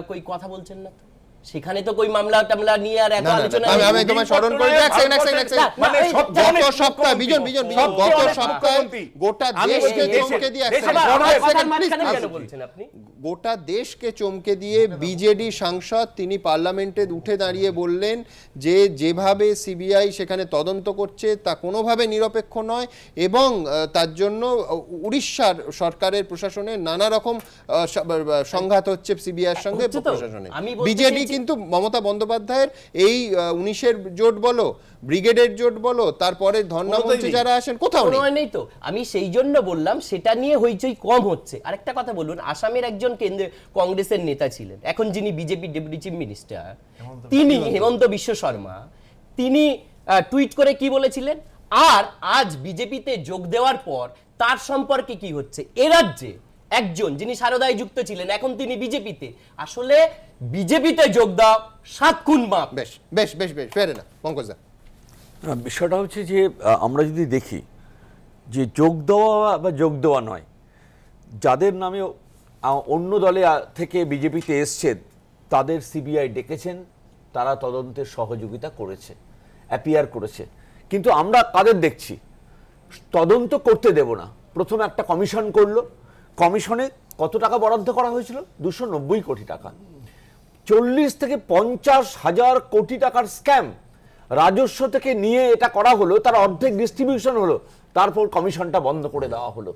কই কথা বলছেন না তো, সেখানে তো কই মামলা টামলা নিয়ে আর এত আলোচনা। আমি তোমায় স্মরণ করে দিই, এক সেকেন্ড, মানে গত সপ্তাহে বিজন গত সপ্তাহে গোটা দেশকে চমকে দিয়ে, গোটা দেশকে চমকে দিয়ে বিজেডি সাংসদ তিনি পার্লামেন্টে উঠে দাঁড়িয়ে বললেন যে যেভাবে সিবিআই সেখানে তদন্ত করছে তা কোনোভাবে নিরপেক্ষ নয়, এবং তার জন্য উড়িষ্যার সরকারের প্রশাসনের নানা রকম সংঘাত হচ্ছে সিবিআইয়ের সঙ্গে প্রশাসনে। বিজেডি কিন্তু মমতা বন্দ্যোপাধ্যায়ের এই 19-এর জোট বলো, ব্রিগেডের জোট বলো, তারপরে ধর্ণা মঞ্চে যারা আসেন কোথাও নেই তো। আমি সেই জন্য বললাম সেটা নিয়ে হইচই কম হচ্ছে। আরেকটা কথা বলুন, আসামের একজন কেন্দ্রীয় কংগ্রেসের নেতা ছিলেন, এখন যিনি বিজেপি ডেপুটি চিফ মিনিস্টার, তিনি হেমন্ত বিশ্ব শর্মা, তিনি টুইট করে কি বলেছিলেন, আর আজ বিজেপিতে যোগ দেওয়ার পর তার সম্পর্কে কি হচ্ছে। এ রাজ্যে একজন যিনি সারদায় যুক্ত ছিলেন, এখন তিনি বিজেপিতে। আসলে বিজেপিতে যোগ দাও 7 গুণ মাপ। বেশ বেশ বেশ বেশ ফের না পঙ্কজদা। বিষয়টা হচ্ছে যে আমরা যদি দেখি যে যোগ দেওয়া বা যোগ দেওয়া নয়, যাদের নামে অন্য দলে থেকে বিজেপিতে এসছেন তাদের সিবিআই ডেকেছেন, তারা তদন্তের সহযোগিতা করেছে, অ্যাপিয়ার করেছে, কিন্তু আমরা কাদের দেখছি? তদন্ত করতে দেব না। প্রথমে একটা কমিশন করলো, কমিশনে কত টাকা বরাদ্দ করা হয়েছিল? 290 কোটি টাকা। 40 থেকে 50 হাজার কোটি টাকার স্ক্যাম রাজস্ব থেকে নিয়ে এটা করা হলো, তার অর্ধেক ডিস্ট্রিবিউশন হলো, তারপর কমিশনটা বন্ধ করে দেওয়া হলো।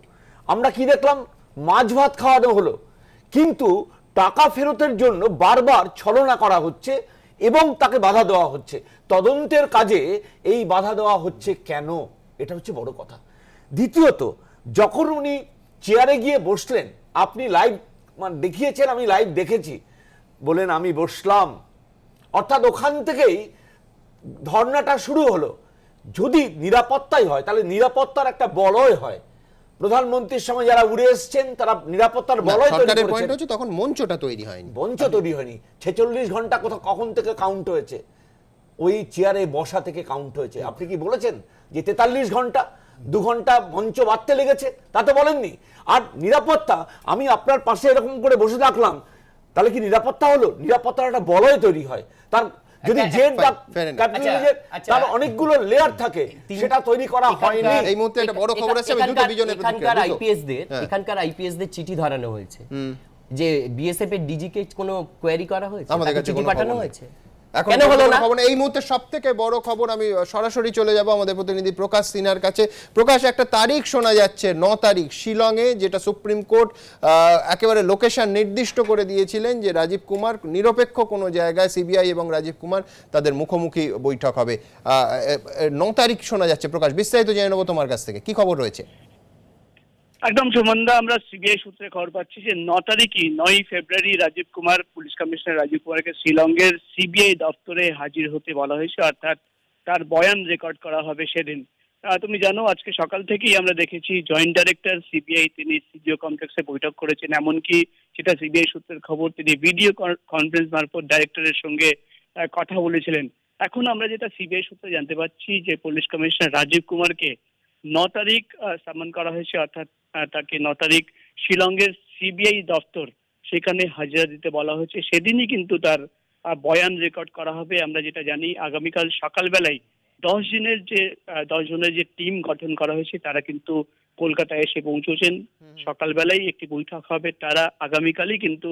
আমরা কি দেখলাম? মাছ ভাত খাওয়ানো হলো, কিন্তু টাকা ফেরতের জন্য বারবার ছলনা করা হচ্ছে এবং তাকে বাধা দেওয়া হচ্ছে। তদন্তের কাজে এই বাধা দেওয়া হচ্ছে কেন? এটা হচ্ছে বড় কথা। দ্বিতীয়ত, যখন উনি চেয়ারে গিয়ে বসলেন, আপনি লাইভ দেখিয়েছেন, আমি লাইভ দেখেছি, বলেন আমি বসলাম, অর্থাৎ ওখান থেকেই ধর্নাটা শুরু হলো। যদি নিরাপত্তাই হয় তাহলে নিরাপত্তার একটা বলয় হয়। প্রধানমন্ত্রীর সময় যারা উড়ে এসছেন তারা নিরাপত্তার বলয় তৈরি করেছেন, তখন মঞ্চটা তৈরি হয়নি, মঞ্চ তৈরি হয়নি। 46 ঘন্টা কখন থেকে কাউন্ট হয়েছে? ওই চেয়ারে বসা থেকে কাউন্ট হয়েছে। আপনি কি বলেছেন যে 43 ঘন্টা 2 ঘন্টা মঞ্চ বাঁধতে লেগেছে? তা তো বলেননি। আর নিরাপত্তা, আমি আপনার পাশে এরকম করে বসে থাকলাম, তাহলে কি নিরাপত্তা হলো? নিরাপত্তার একটা বলয় তৈরি হয়। তার যদি তার অনেকগুলো লেয়ার থাকে, সেটা তৈরি করা হয়নি। এই মুহূর্তে একটা বড় খবর আছে, এখানকার আইপিএসদের চিঠি ধরানো হয়েছে যে বিএসএফ এর ডিজি কে কোনো কোয়েরি করা হয়েছে, আমাদের কাছে চিঠি পাঠানো হয়েছে। এখন খবর এই মুহূর্তে সবথেকে বড় খবর, আমি সরাসরি চলে যাব আমাদের প্রতিনিধি প্রকাশ সিনহার কাছে। প্রকাশ, একটা তারিখ শোনা যাচ্ছে 9 তারিখ শিলংয়ে, যেটা সুপ্রিম কোর্ট একেবারে লোকেশন নির্দিষ্ট করে দিয়েছিলেন যে রাজীব কুমার নিরপেক্ষ কোনো জায়গায়, সিবিআই এবং রাজীব কুমার তাদের মুখোমুখি বৈঠক হবে। 9 তারিখ শোনা যাচ্ছে। প্রকাশ, বিস্তারিত জেনে নেবো তোমার কাছ থেকে, কি খবর রয়েছে? একদম সুমনদা, আমরা সিবিআই সূত্রে খবর পাচ্ছি যে 9 ফেব্রুয়ারি রাজীব কুমার, পুলিশ কমিশনার রাজীব কুমারকে শিলংয়ের সিবিআই দপ্তরে হাজির হতে বলা হয়েছে, অর্থাৎ তার বয়ান রেকর্ড করা হবে সেদিন। তুমি জানো আজকে সকাল থেকেই আমরা দেখেছি জয়েন্ট ডাইরেক্টর সিবিআই তিনি সিজিও কমপ্লেক্সে বৈঠক করেছেন, এমনকি যেটা সিবিআই সূত্রের খবর, তিনি ভিডিও কনফারেন্স মারফত ডাইরেক্টরের সঙ্গে কথা বলেছিলেন। এখন আমরা যেটা সিবিআই সূত্রে জানতে পারছি যে পুলিশ কমিশনার রাজীব কুমারকে 9 তারিখ সামন করা হয়েছে, অর্থাৎ তাকে 9 তারিখ শিলংয়ের সিবিআই দপ্তর সেখানে হাজিরা দিতে বলা হয়েছে। সেদিনই কিন্তু তার বয়ান রেকর্ড করা হবে। আমরা যেটা জানি আগামীকাল সকালবেলায় 10 জনের যে টিম গঠন করা হয়েছে তারা কিন্তু কলকাতায় এসে পৌঁছেছেন। সকালবেলায় একটি বৈঠক হবে, তারা আগামীকালই কিন্তু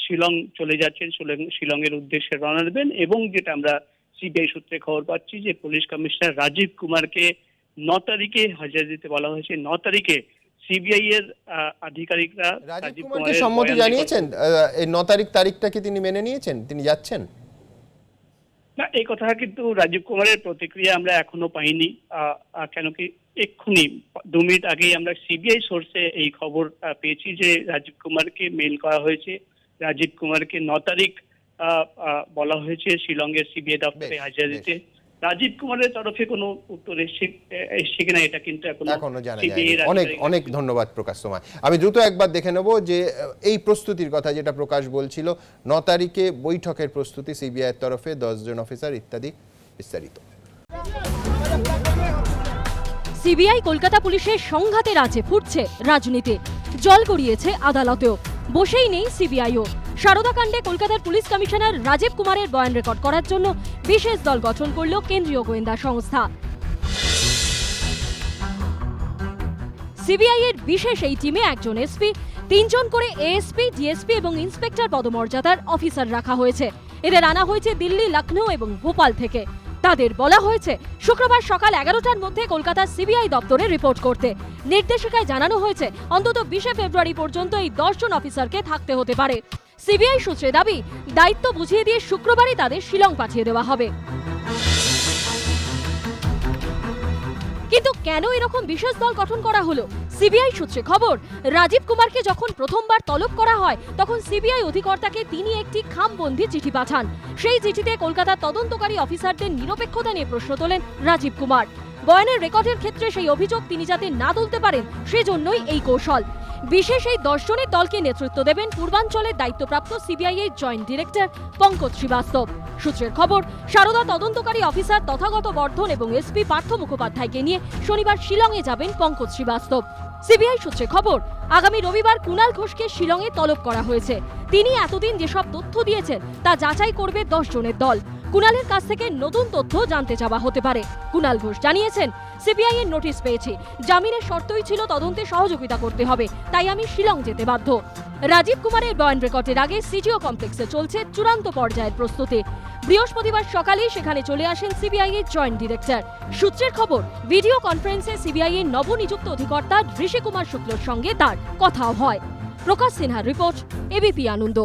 শিলং চলে যাচ্ছেন, শিলংয়ের উদ্দেশ্যে রওনা দেবেন। এবং যেটা আমরা সিবিআই সূত্রে খবর পাচ্ছি যে পুলিশ কমিশনার রাজীব কুমারকে 9 তারিখে হাজিরা দিতে বলা হয়েছে। 9 তারিখে সিবিআই এর আধিকারিকরা রাজীব কুমারকে সম্মতি জানিয়েছেন? এই 9 তারিখটা কি তিনি মেনে নিয়েছেন, তিনি যাচ্ছেন? না, এই কথা কিন্তু রাজীব কুমারের প্রতিক্রিয়া আমরা এখনো পাইনি। কেন কি এক্ষুনি 2 মিনিট আগেই আমরা সিবিআই সোর্সে এই খবর পেয়েছি যে রাজীব কুমারকে মেল করা হয়েছে। রাজীব কুমারকে 9 তারিখ বলা হয়েছে শিলংয়ের সিবিআই দপ্তরে হাজিরা দিতে। রাজীব কুমারের তরফে কোনো উত্তর এসছে কিনা এটা কিন্তু এখনো জানা যায়নি। অনেক ধন্যবাদ প্রকাশ তোমায়। আমি দ্রুত একবার দেখে নেব যে এই প্রস্তুতির কথা যেটা প্রকাশ বলছিল, 9 তারিখে বৈঠকের প্রস্তুতি সিবিআই এর তরফে, 10 জন অফিসার ইত্যাদি বিস্তারিত। সিবিআই কলকাতা পুলিশের সংঘাতের আঁচে ফুটছে রাজনীতি, জল গড়িয়েছে আদালতেও, বসেই নেই সিবিআইও। সারদা কাণ্ডে কলকাতার পুলিশ কমিশনার রাজীব কুমারের বয়ান রেকর্ড করার জন্য বিশেষ দল গঠন করল কেন্দ্রীয় গোয়েন্দা সংস্থা। সিবিআই এর বিশেষ এই টিমে একজন এসপি, 3 জন করে এএসপি, ডিএসপি এবং ইন্সপেক্টর পদমর্যাদার অফিসার রাখা হয়েছে। এদের আনা হয়েছে দিল্লি, লখনৌ এবং ভোপাল থেকে। তাদের বলা হয়েছে শুক্রবার সকাল 11টার মধ্যে কলকাতার সিবিআই দপ্তরে রিপোর্ট করতে। নির্দেশিকায় জানানো হয়েছে অন্তত 20 ফেব্রুয়ারি পর্যন্ত এই 10 জন অফিসারকে থাকতে হতে পারে। সিবিআই সূত্রে দাবি, দায়িত্ব বুঝিয়ে দিয়ে শুক্রবারই তাদের শিলং পাঠিয়ে দেওয়া হবে। কিন্তু কেন এরকম বিশেষ দল গঠন করা হলো? সিবিআই সূত্রে খবর, রাজীব কুমারকে যখন প্রথমবার তলব করা হয় তখন সিবিআই অধিকর্তাকে তিনি একটি খামবন্দি চিঠি পাঠান। সেই চিঠিতে কলকাতার তদন্তকারী অফিসারদের নিরপেক্ষতা নিয়ে প্রশ্ন তোলেন রাজীব কুমার। বয়ানের রেকর্ডের ক্ষেত্রে সেই অভিযোগ তিনি যাতে না তুলতে পারেন সেজন্যই এই কৌশল। বিশেষ এই 10 জনের দলকে নেতৃত্ব দেবেন পূর্বাঞ্চলের দায়িত্বপ্রাপ্ত সিবিআই এর জয়েন্ট ডিরেক্টর পঙ্কজ শ্রীবাস্তব। সূত্রের খবর, সারদা তদন্তকারী অফিসার তথাগত বর্ধন এবং এসপি পার্থ মুখোপাধ্যায়কে নিয়ে শনিবার শিলংয়ে যাবেন পঙ্কজ শ্রীবাস্তব। সিবিআই সূত্রে খবর, আগামী রবিবার কুণাল ঘোষকে শিলংয়ে তলব করা হয়েছে। তিনি এতদিন যেসব তথ্য দিয়েছেন তা যাচাই করবে 10 জনের দল। কুণালের কাছ থেকে নতুন তথ্য জানতে চাওয়া হতে পারে। কুণাল ঘোষ জানিয়েছেন, সিবিআই এর নোটিশ পেয়েছি, জামিনের শর্তই ছিল তদন্তে সহযোগিতা করতে হবে, তাই আমি শিলং যেতে বাধ্য। রাজীব কুমারের বয়ান রেকর্ডের আগে সিজিও কমপ্লেক্সে চলছে চূড়ান্ত পর্যায়ের প্রস্তুতি। বৃহস্পতিবার সকালেই সেখানে চলে আসেন সিবিআই এর জয়েন্ট ডিরেক্টর। সূত্রের খবর, ভিডিও কনফারেন্সে সিবিআই এর নবনিযুক্ত অধিকর্তা ঋষি কুমার শুক্লর সঙ্গে তার কথাও হয়। প্রকাশ সিনহার রিপোর্ট, এবিপি আনন্দ।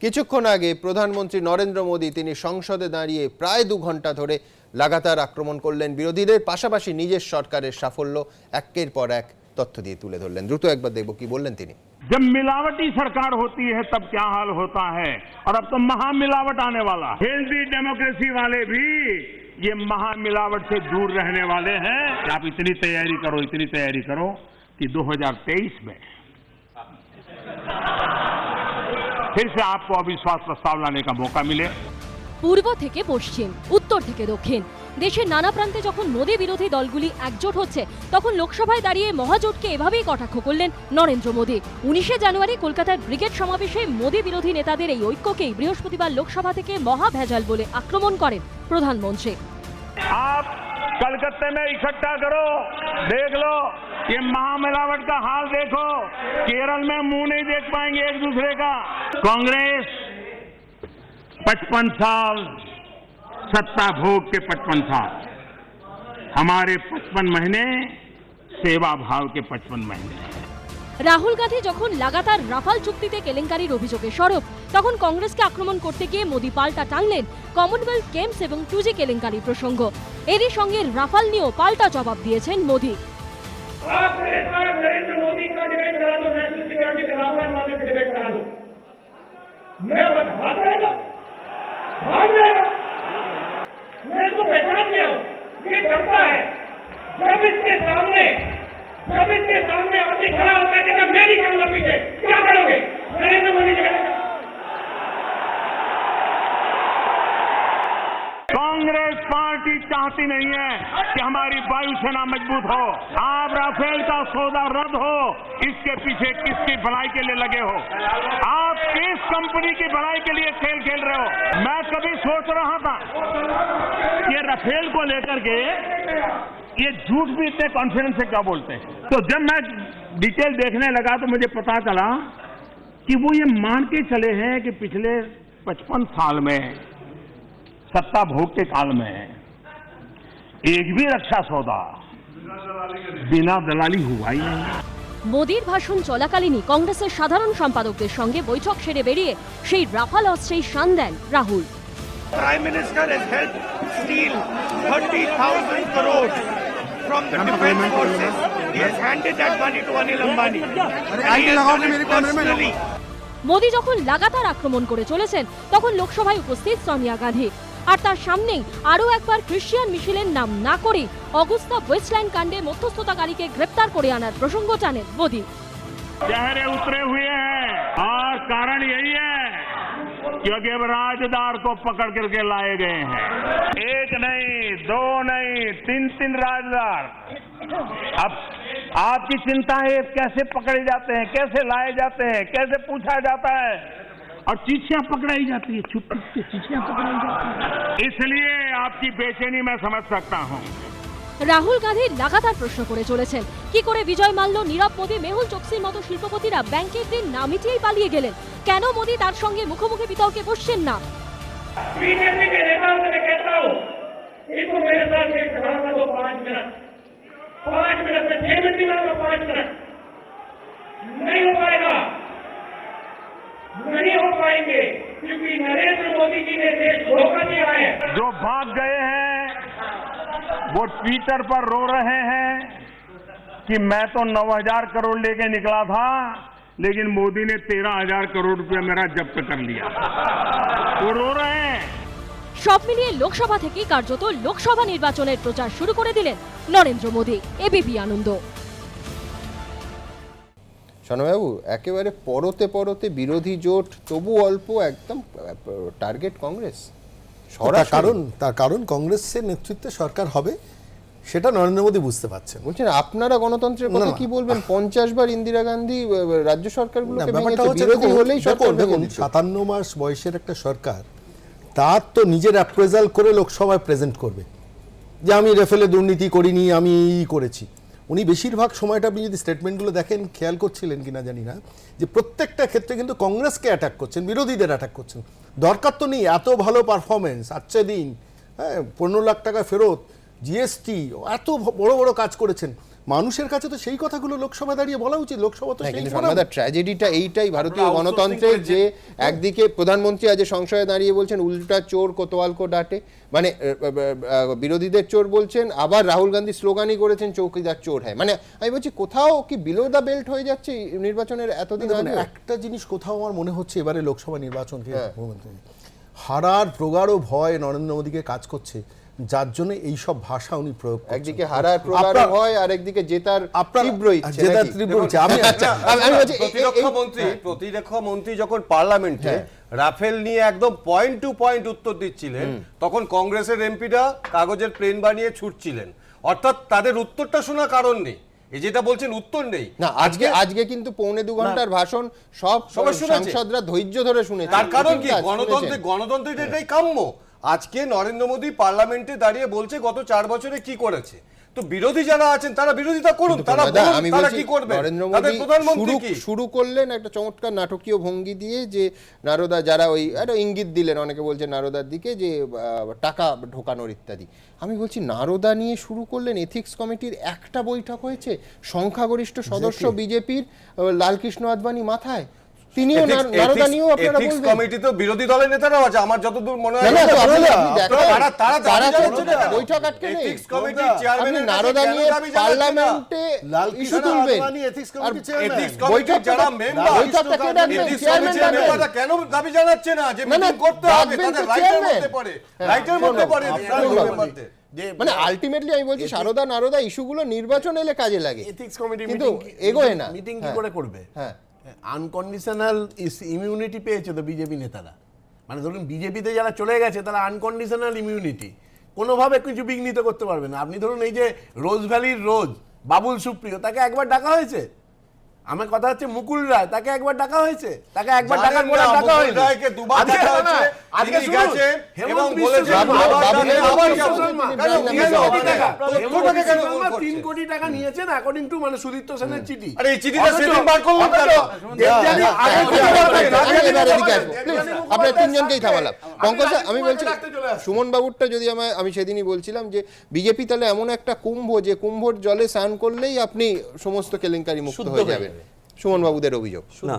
কিছুক্ষণ আগে প্রধানমন্ত্রী নরেন্দ্র মোদী তিনি সংসদে দাঁড়িয়ে প্রায় 2 ঘন্টা ধরে লাগাতার আক্রমণ করলেন বিরোধীদের, পাশাপাশি নিজের সরকারের সাফল্য একের পর এক তথ্য দিয়ে তুলে ধরলেন। দ্রুত একবার দেখব কি বললেন তিনি। जब मिलावटी सरकार होती है तब क्या हाल होता है, और अब तो महामिलावट आने वाला। हेल्दी डेमोक्रेसी वाले भी ये महामिलावट से दूर रहने वाले हैं। आप इतनी तैयारी करो कि 2023 में फिर से आपको अविश्वास प्रस्ताव लाने का मौका मिले। পূর্ব থেকে পশ্চিম, উত্তর থেকে দক্ষিণ, দেশের নানা প্রান্তে যখন মোদী বিরোধী দলগুলি একজোট হচ্ছে তখন লোকসভায় দাঁড়িয়ে মহাজোটকে এভাবেই কটাক্ষ করলেন নরেন্দ্র মোদী। 19 জানুয়ারি কলকাতার ব্রিগেড সমাবেশে মোদী বিরোধী নেতাদের এই ঐক্যকেই বৃহস্পতিবার লোকসভা থেকে মহা ভেজাল বলে আক্রমণ করেন প্রধানমন্ত্রী। आप कलकत्ते में इकट्ठा करो, देख लो ये महामिलावट का हाल देखो। केरल में मुंह नहीं देख पाएंगे एक दूसरे का। कांग्रेस 55 साल सत्ता भोग के 55 साल, हमारे 55 महीने सेवा भाव के 55 महीने। রাহুল গান্ধী যখন লাগাতার রাফাল চুক্তিতে কেলেঙ্কারির অভিযোগে সরব, তখন কংগ্রেসকে আক্রমণ করতে গিয়ে মোদী পাল্টা টানলেন কমনওয়েলথ গেমস এবং 2G কেলেঙ্কারি প্রসঙ্গ। এরই সঙ্গে রাফাল নিয়েও পাল্টা জবাব দিয়েছেন মোদী। कांग्रेस पार्टी चाहती नहीं है कि हमारी वायुसेना मजबूत हो। आप राफेल का सौदा रद्द हो, इसके पीछे किसकी भलाई के लिए लगे हो? आप किस कंपनी की भलाई के लिए खेल खेल रहे हो? मैं कभी सोच रहा था ये राफेल को लेकर के ये झूठ भी इतने कॉन्फिडेंस से क्या बोलते हैं। तो जब मैं डिटेल देखने लगा तो मुझे पता चला कि वो ये मान के चले हैं कि पिछले 55 साल में सत्ता भोग के काल में एक भी रक्षा सौदा बिना दलाली हुआ ही नहीं। মোদির ভাষণ চলাকালীনই কংগ্রেসের সাধারণ সম্পাদকদের সঙ্গে বৈঠক সেরে বেরিয়ে সেই রাফাল অস্ত্রেই শান দেন Rahul. Prime Minister has helped steal 30,000 crores from the defense forces. He has handed that money to Anil Ambani. And he has done it personally. Modi যখন লাগাতার আক্রমণ করে চলেছেন তখন লোকসভায় উপস্থিত সোনিয়া গান্ধী, আর তার সামনেই আরও একবার ক্রিশ্চিয়ান মিশেলের নাম না করে অগুস্তা ওয়েস্টল্যান্ড কাণ্ডে মধ্যস্থতাকারীকে গ্রেপ্তার করে আনার প্রসঙ্গ টানেন মোদি। चेहरे उतरे हुए हैं और कारण यही है क्योंकि अब राजदार को पकड़ करके लाए गए हैं। एक नहीं, दो नहीं, तीन राजदार। अब आपकी चिंता है कैसे पकड़े जाते हैं, कैसे लाए जाते हैं, कैसे पूछा जाता है और चिट्ठियां पकड़ाई जाती है, छुप के चिट्ठियां पकड़ाई जाती है। इसलिए आपकी बेचैनी मैं समझ सकता हूं। রাহুল গান্ধী লাগাতার প্রশ্ন করে চলেছেন কি করে বিজয় মাল্য, নীরব মোদী, মেহুল চোকসির মতো শিল্পপতিরা ব্যাংকের ঋণ না মিটিয়েই পালিয়ে গেলেন, কেন মোদী তার সঙ্গে মুখোমুখি বিতর্কে বসছেন না। बीजेपी के नेताओं से मैं कहता हूँ, इनको मेरे साथ एक खड़ा कर दो 5 मिनट में 6 मिनट की बात 5 मिनट नहीं हो पाएगा, नहीं हो पाएंगे क्योंकि नरेंद्र मोदी जी ने देश धोखा दिया है। जो भाग गए हैं वो ट्विटर पर रो रहे हैं कि मैं तो 9,000 करोड़ लेके निकला था लेकिन मोदी ने 13,000 करोड़ रुपया मेरा जब्त कर लिया, वो रो रहे हैं। সব মিলিয়ে লোকসভা থেকেই কার্যত লোকসভা নির্বাচনের প্রচার শুরু করে দিলেন নরেন্দ্র মোদী। এবিপি আনন্দ। শোনবাবু, একেবারে পরতে পরতে বিরোধী জোট, তবু অল্প একদম টার্গেট কংগ্রেস। তার কারণ কংগ্রেসের নেতৃত্বে সরকার হবে সেটা নরেন্দ্র মোদী বুঝতে পারছেন। বলছেন আপনারা গণতন্ত্রের কথা কি বলবেন? 50 বার ইন্দিরা গান্ধী রাজ্য সরকারগুলোকে বিরোধী হলেই সরকার দেখুন, 57 মাস বয়সের একটা সরকার তার তো নিজের অ্যাপ্রেজাল করে লোকসভায় প্রেজেন্ট করবে যে আমি রেফেলে দুর্নীতি করিনি, আমি এই করেছি। উনি বেশিরভাগ সময়টা আপনি যদি স্টেটমেন্টগুলো দেখেন, খেয়াল করছিলেন কিনা জানি না, যে প্রত্যেকটা ক্ষেত্রে কিন্তু কংগ্রেসকে অ্যাটাক করছেন, বিরোধীদের অ্যাটাক করছেন। দরকার তো নেই এত ভালো পারফরমেন্স, আচ্ছা দিন, হ্যাঁ 15 লাখ টাকা ফেরত, জিএসটি, এত বড় বড় কাজ করেছেন। মানুষের কাছে তো সেই কথাগুলো লোকসভা দাঁড়িয়ে বলা উচিত। লোকসভা তো ট্র্যাজেডিটা এইটাই ভারতীয় গণতন্ত্রের, যে একদিকে প্রধানমন্ত্রী আজ সংসদে দাঁড়িয়ে বলছেন উল্টা চোর কোতোয়াল কো ডাটে, মানে বিরোধীদের চোর বলছেন, আবার রাহুল গান্ধী স্লোগানই করেছেন চৌকিদার চোর হ্যায়। মানে আমি বলছি কোথাও কি বিলো দ্য বেল্ট হয়ে যাচ্ছে নির্বাচনের এতদিন আগে? একটা জিনিস কোথাও আমার মনে হচ্ছে এবারে লোকসভা নির্বাচনকে হারার প্রগাঢ় ভয় নরেন্দ্র মোদীকে কাজ করছে, যার জন্য এইসব ভাষা উনি প্রয়োগ করছেন। একদিকে হারার প্রগাঢ় ভয় আর একদিকে জেতার তীব্র ইচ্ছে। আমি প্রতিরক্ষা মন্ত্রী যখন পার্লামেন্টে রাফেল নিয়ে একদম পয়েন্ট টু পয়েন্ট উত্তর দিচ্ছিলেন, তখন কংগ্রেসের এমপিরা কাগজের প্লেন বানিয়ে ছুটছিলেন। অর্থাৎ তাদের উত্তরটা শোনার কারণ নেই, এই যেটা বলছেন উত্তর নেই। না, আজকে কিন্তু 1.25 ঘন্টার ভাষণ সব সাংসদরা ধৈর্য ধরে শুনেছে। তার কারণ কি? গণতন্ত্রের এটাই কাম্য। আজকে নরেন্দ্র মোদী পার্লামেন্টে দাঁড়িয়ে বলছে গত 4 বছরে কি করেছে। তো বিরোধী যারা আছেন তারা বিরোধিতা করুন, তারা কি করবে? নরেন্দ্র মোদী শুরু করলেন একটা চমৎকার নাটকীয় ভঙ্গি দিয়ে, যে নারদা যারা ওই একটা ইঙ্গিত দিলেন, অনেকে বলছে নারদার দিকে, যে টাকা ঢোকানোর ইত্যাদি। আমি বলছি নারদা নিয়ে শুরু করলেন, এথিক্স কমিটির একটা বৈঠক হয়েছে, সংখ্যাগরিষ্ঠ সদস্য বিজেপির লালকৃষ্ণ আদবানি মাথায়, তিনিও নারদা নিয়েও আপনারা বলবেন। এথিক্স কমিটি তো বিরোধী দলের নেতারাও আছে আমার যতদূর মনে হয়। বৈঠক আটকে নেই, এথিক্স কমিটির চেয়ারম্যান নারদা নিয়ে পার্লামেন্টে ইস্যু তুলবেন, আর এথিক্স কমিটির যারা মেম্বার, বৈঠকটা কে ডাকবেন? চেয়ারম্যান কেন দাবি জানাচ্ছে না যে মিটিং করতে হবে? তাদের রাইটের মধ্যে পড়ে, রাইটের মধ্যে পড়ে মেম্বারদের। মানে আলটিমেটলি আমি বলছি সারদা নারদা ইস্যুগুলো নির্বাচন এলে কাজে লাগে, এথিক্স কমিটি কিন্তু এগোয় না। মিটিং কি করে করবে? হ্যাঁ, আনকন্ডিশনাল ইমিউনিটি পেয়েছে তো বিজেপি নেতারা। মানে ধরুন বিজেপিতে যারা চলে গেছে তারা আনকন্ডিশনাল ইমিউনিটি, কোনোভাবে কিছু বিঘ্নিত করতে পারবে না। আপনি ধরুন এই যে রোজ ভ্যালির রোজ বাবুল সুপ্রিয়, তাকে একবার ডাকা হয়েছে? আমার কথা হচ্ছে মুকুল রায়, তাকে একবার ডাকা হয়েছে? তাকে একবার ডাকার পরে ডাকা হয়নি। রায়কে দুবার ডাকা হয়েছে, আজকে তিনি গেছেন এবং বলেছেন 3 কোটি টাকা নিয়েছেন অ্যাকর্ডিং টু মানে সুদীপ্ত সেনের চিঠি। আরে এই চিঠিটা সেদিন বার করলাম কেন? আপনারা তিনজনকেই থামালাম। পঙ্কজ, আমি বলছি সুমন বাবুরটা যদি আমি সেদিনই বলছিলাম যে বিজেপি তাহলে এমন একটা কুম্ভ, যে কুম্ভর জলে স্নান করলেই আপনি সমস্ত কেলেঙ্কারি মুক্ত হয়ে যাবেন, সুমন বাবুদের অভিযোগ। না,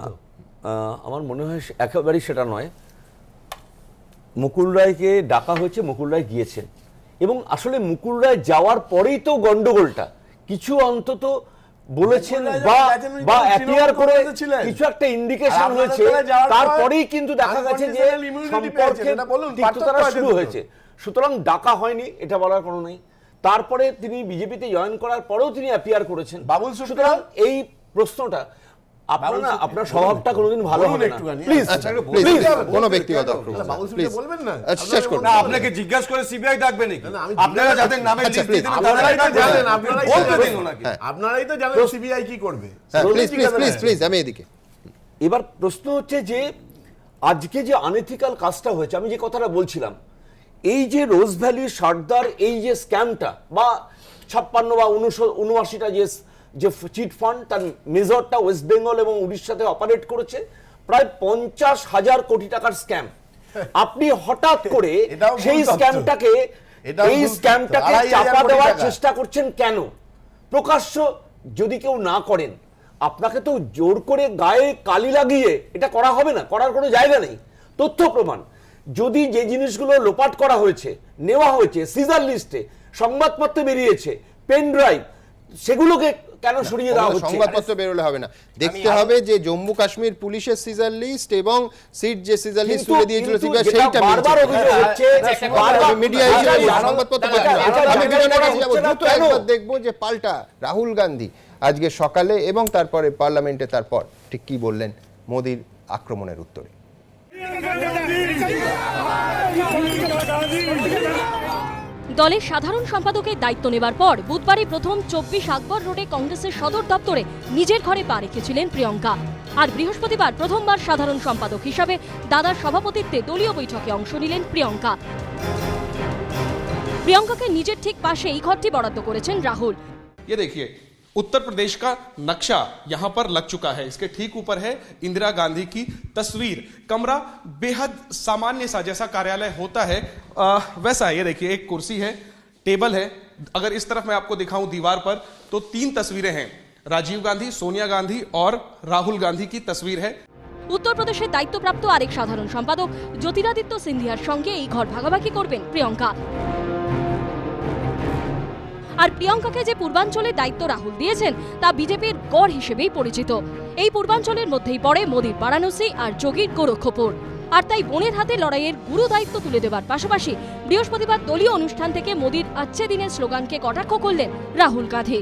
আমার মনে হয় একেবারেই সেটা নয়। মুকুল রায়কে ডাকা হয়েছে, মুকুল রায় গিয়েছেন, এবং আসলে মুকুল রায় যাওয়ার পরেই তো গন্ডগোলটা। কিছু অন্তত বলেছেন বা অ্যাপিয়ার করে কিছু একটা ইন্ডিকেশন হয়েছে, তারপরেই কিন্তু দেখা গেছে যে সম্পর্কের তিক্ততা শুরু হয়েছে। সুতরাং ডাকা হয়নি এটা বলার কোনো নেই। তারপরে তিনি বিজেপিতে জয়েন করার পরেও তিনি অ্যাপিয়ার করেছেন বাবুল। সুতরাং এই প্রশ্নটা আপনার স্বভাবটা কোনোদিন ভালো হবে না। প্লিজ কোনো ব্যক্তিগত বলবেন না, শেষ করুন। আপনাকে জিজ্ঞাসা করে সিবিআই ডাকবে নাকি? আপনারা যাদের নামে লিস্ট দিতেন আপনারাই তো জানেন সিবিআই কি করবে। প্লিজ আমি এদিকে। এবার প্রশ্ন হচ্ছে যে আজকে যে আনএথিক্যাল কাজটা হয়েছে, আমি যে কথাটা বলছিলাম, এই যে রোজ ভ্যালি সর্দার এই যে স্ক্যামটা বা 56 বা 79টা যে চিট ফান্ড, তার মেজরটা ওয়েস্ট বেঙ্গল এবং উড়িষ্যাতে অপারেট করেছে, প্রায় 50,000 কোটি টাকার স্ক্যাম। আপনি হঠাৎ করে সেই স্ক্যামটাকে চাপা দেওয়ার চেষ্টা করছেন কেন? প্রকাশ্য যদি কেউ না করেন, আপনাকে তো জোর করে গায়ে কালি লাগিয়ে এটা করা হবে না, করার কোনো জায়গা নেই। তথ্য প্রমাণ যদি যে জিনিসগুলো লোপাট করা হয়েছে, নেওয়া হয়েছে, সিজার লিস্টে সংবাদপত্রে বেরিয়েছে, পেন ড্রাইভ, সেগুলোকে কেন সরিয়ে দেওয়া হচ্ছে? সংবাদপত্র বেরোলে হবে না, দেখতে হবে যে জম্মু কাশ্মীর পুলিশের সিজার লিস্ট এবং সিট যে সিজার লিস্ট তুলে দিয়েছিল সেইটা বারবার অভিযোগ হচ্ছে, মিডিয়া সংবাদপত্র আমি দুজনের কাছে যাব। দ্রুত একবার দেখবো যে পাল্টা রাহুল গান্ধী আজকে সকালে এবং তারপরে পার্লামেন্টে তারপর ঠিক কি বললেন মোদির আক্রমণের উত্তরে। দলের সাধারণ সম্পাদকের দায়িত্ব নেবার পর বুধবারে প্রথম 24 আকবর রোডে কংগ্রেসের সদর দপ্তরে নিজের ঘরে পা রেখেছিলেন প্রিয়ঙ্কা। আর বৃহস্পতিবার প্রথমবার সাধারণ সম্পাদক হিসাবে দাদার সভাপতিত্বে দলীয় বৈঠকে অংশ নিলেন প্রিয়ঙ্কা। প্রিয়ঙ্কাকে নিজের ঠিক পাশে এই ঘরটি বরাদ্দ করেছেন রাহুল। ये देखिए उत्तर प्रदेश का नक्शा यहाँ पर लग चुका है। इसके ठीक ऊपर है इंदिरा गांधी की तस्वीर। कमरा बेहद सामान्य सा, जैसा कार्यालय होता है वैसा है। ये देखिए एक कुर्सी है, टेबल है। अगर इस तरफ मैं आपको दिखाऊं दीवार पर तो 3 तस्वीरें हैं, राजीव गांधी, सोनिया गांधी और राहुल गांधी की तस्वीर है। উত্তরপ্রদেশের দায়িত্বপ্রাপ্ত আরেক সাধারণ সম্পাদক জ্যোতিরাদিত্য সিন্ধিয়ার সঙ্গে এই ঘর ভাগাভাগি করবেন প্রিয়ঙ্কা। আর প্রিয়ঙ্কাকে যে পূর্বাঞ্চলের দায়িত্ব রাহুল দিয়েছেন তা বিজেপির গড় হিসেবেই পরিচিত। এই পূর্বাঞ্চলের মধ্যেই পড়ে মোদির বারাণসী আর যোগীর গোরক্ষপুর। আর তাই বোনের হাতে লড়াইয়ের গুরু দায়িত্ব তুলে দেওয়ার পাশাপাশি বৃহস্পতিবার দলীয় অনুষ্ঠান থেকে মোদির अच्छे দিনের স্লোগানকে কটাক্ষ করলেন রাহুল গান্ধী।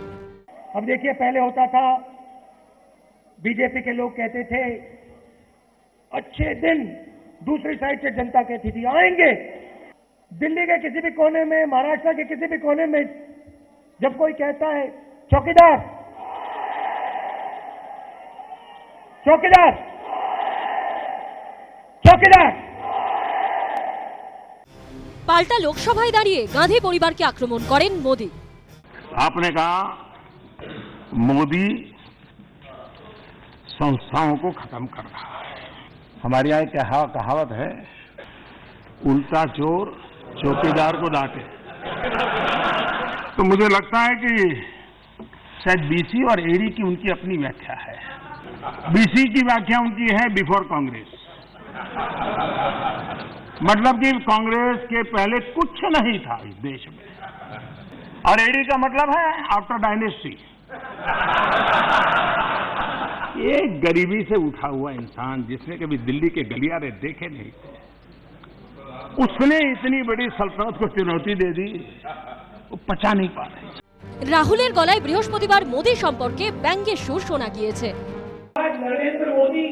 अब देखिए, पहले होता था, बीजेपी के लोग कहते थे अच्छे दिन, दूसरी साइड से जनता कहती थी आएंगे। दिल्ली के किसी भी कोने में, महाराष्ट्र के किसी भी कोने में जब कोई कहता है चौकीदार चौकीदार चौकीदार, পাল্টা লোকসভায় দাঁড়িয়ে গান্ধী পরিবারকে আক্রমণ করেন মোদি। आपने कहा मोदी संस्थाओं को खत्म कर रहा है। हमारे यहाँ एक कहावत है, उल्टा चोर चौकीदार को डांटे। तो मुझे लगता है कि शायद बीसी और एडी की उनकी अपनी व्याख्या है। बीसी की व्याख्या उनकी है बिफोर कांग्रेस, मतलब कि कांग्रेस के पहले कुछ नहीं था इस देश में, और एडी का मतलब है आफ्टर डायनेस्टी। ये गरीबी से उठा हुआ इंसान जिसने कभी दिल्ली के गलियारे देखे नहीं थे, उसने इतनी बड़ी सल्तनत को चुनौती दे दी, वो पचा नहीं पा रहे। রাহুলের গলায় বৃহস্পতিবার মোদি সম্পর্কে ব্যঙ্গের সুর শোনা গিয়েছে। आज नरेंद्र मोदी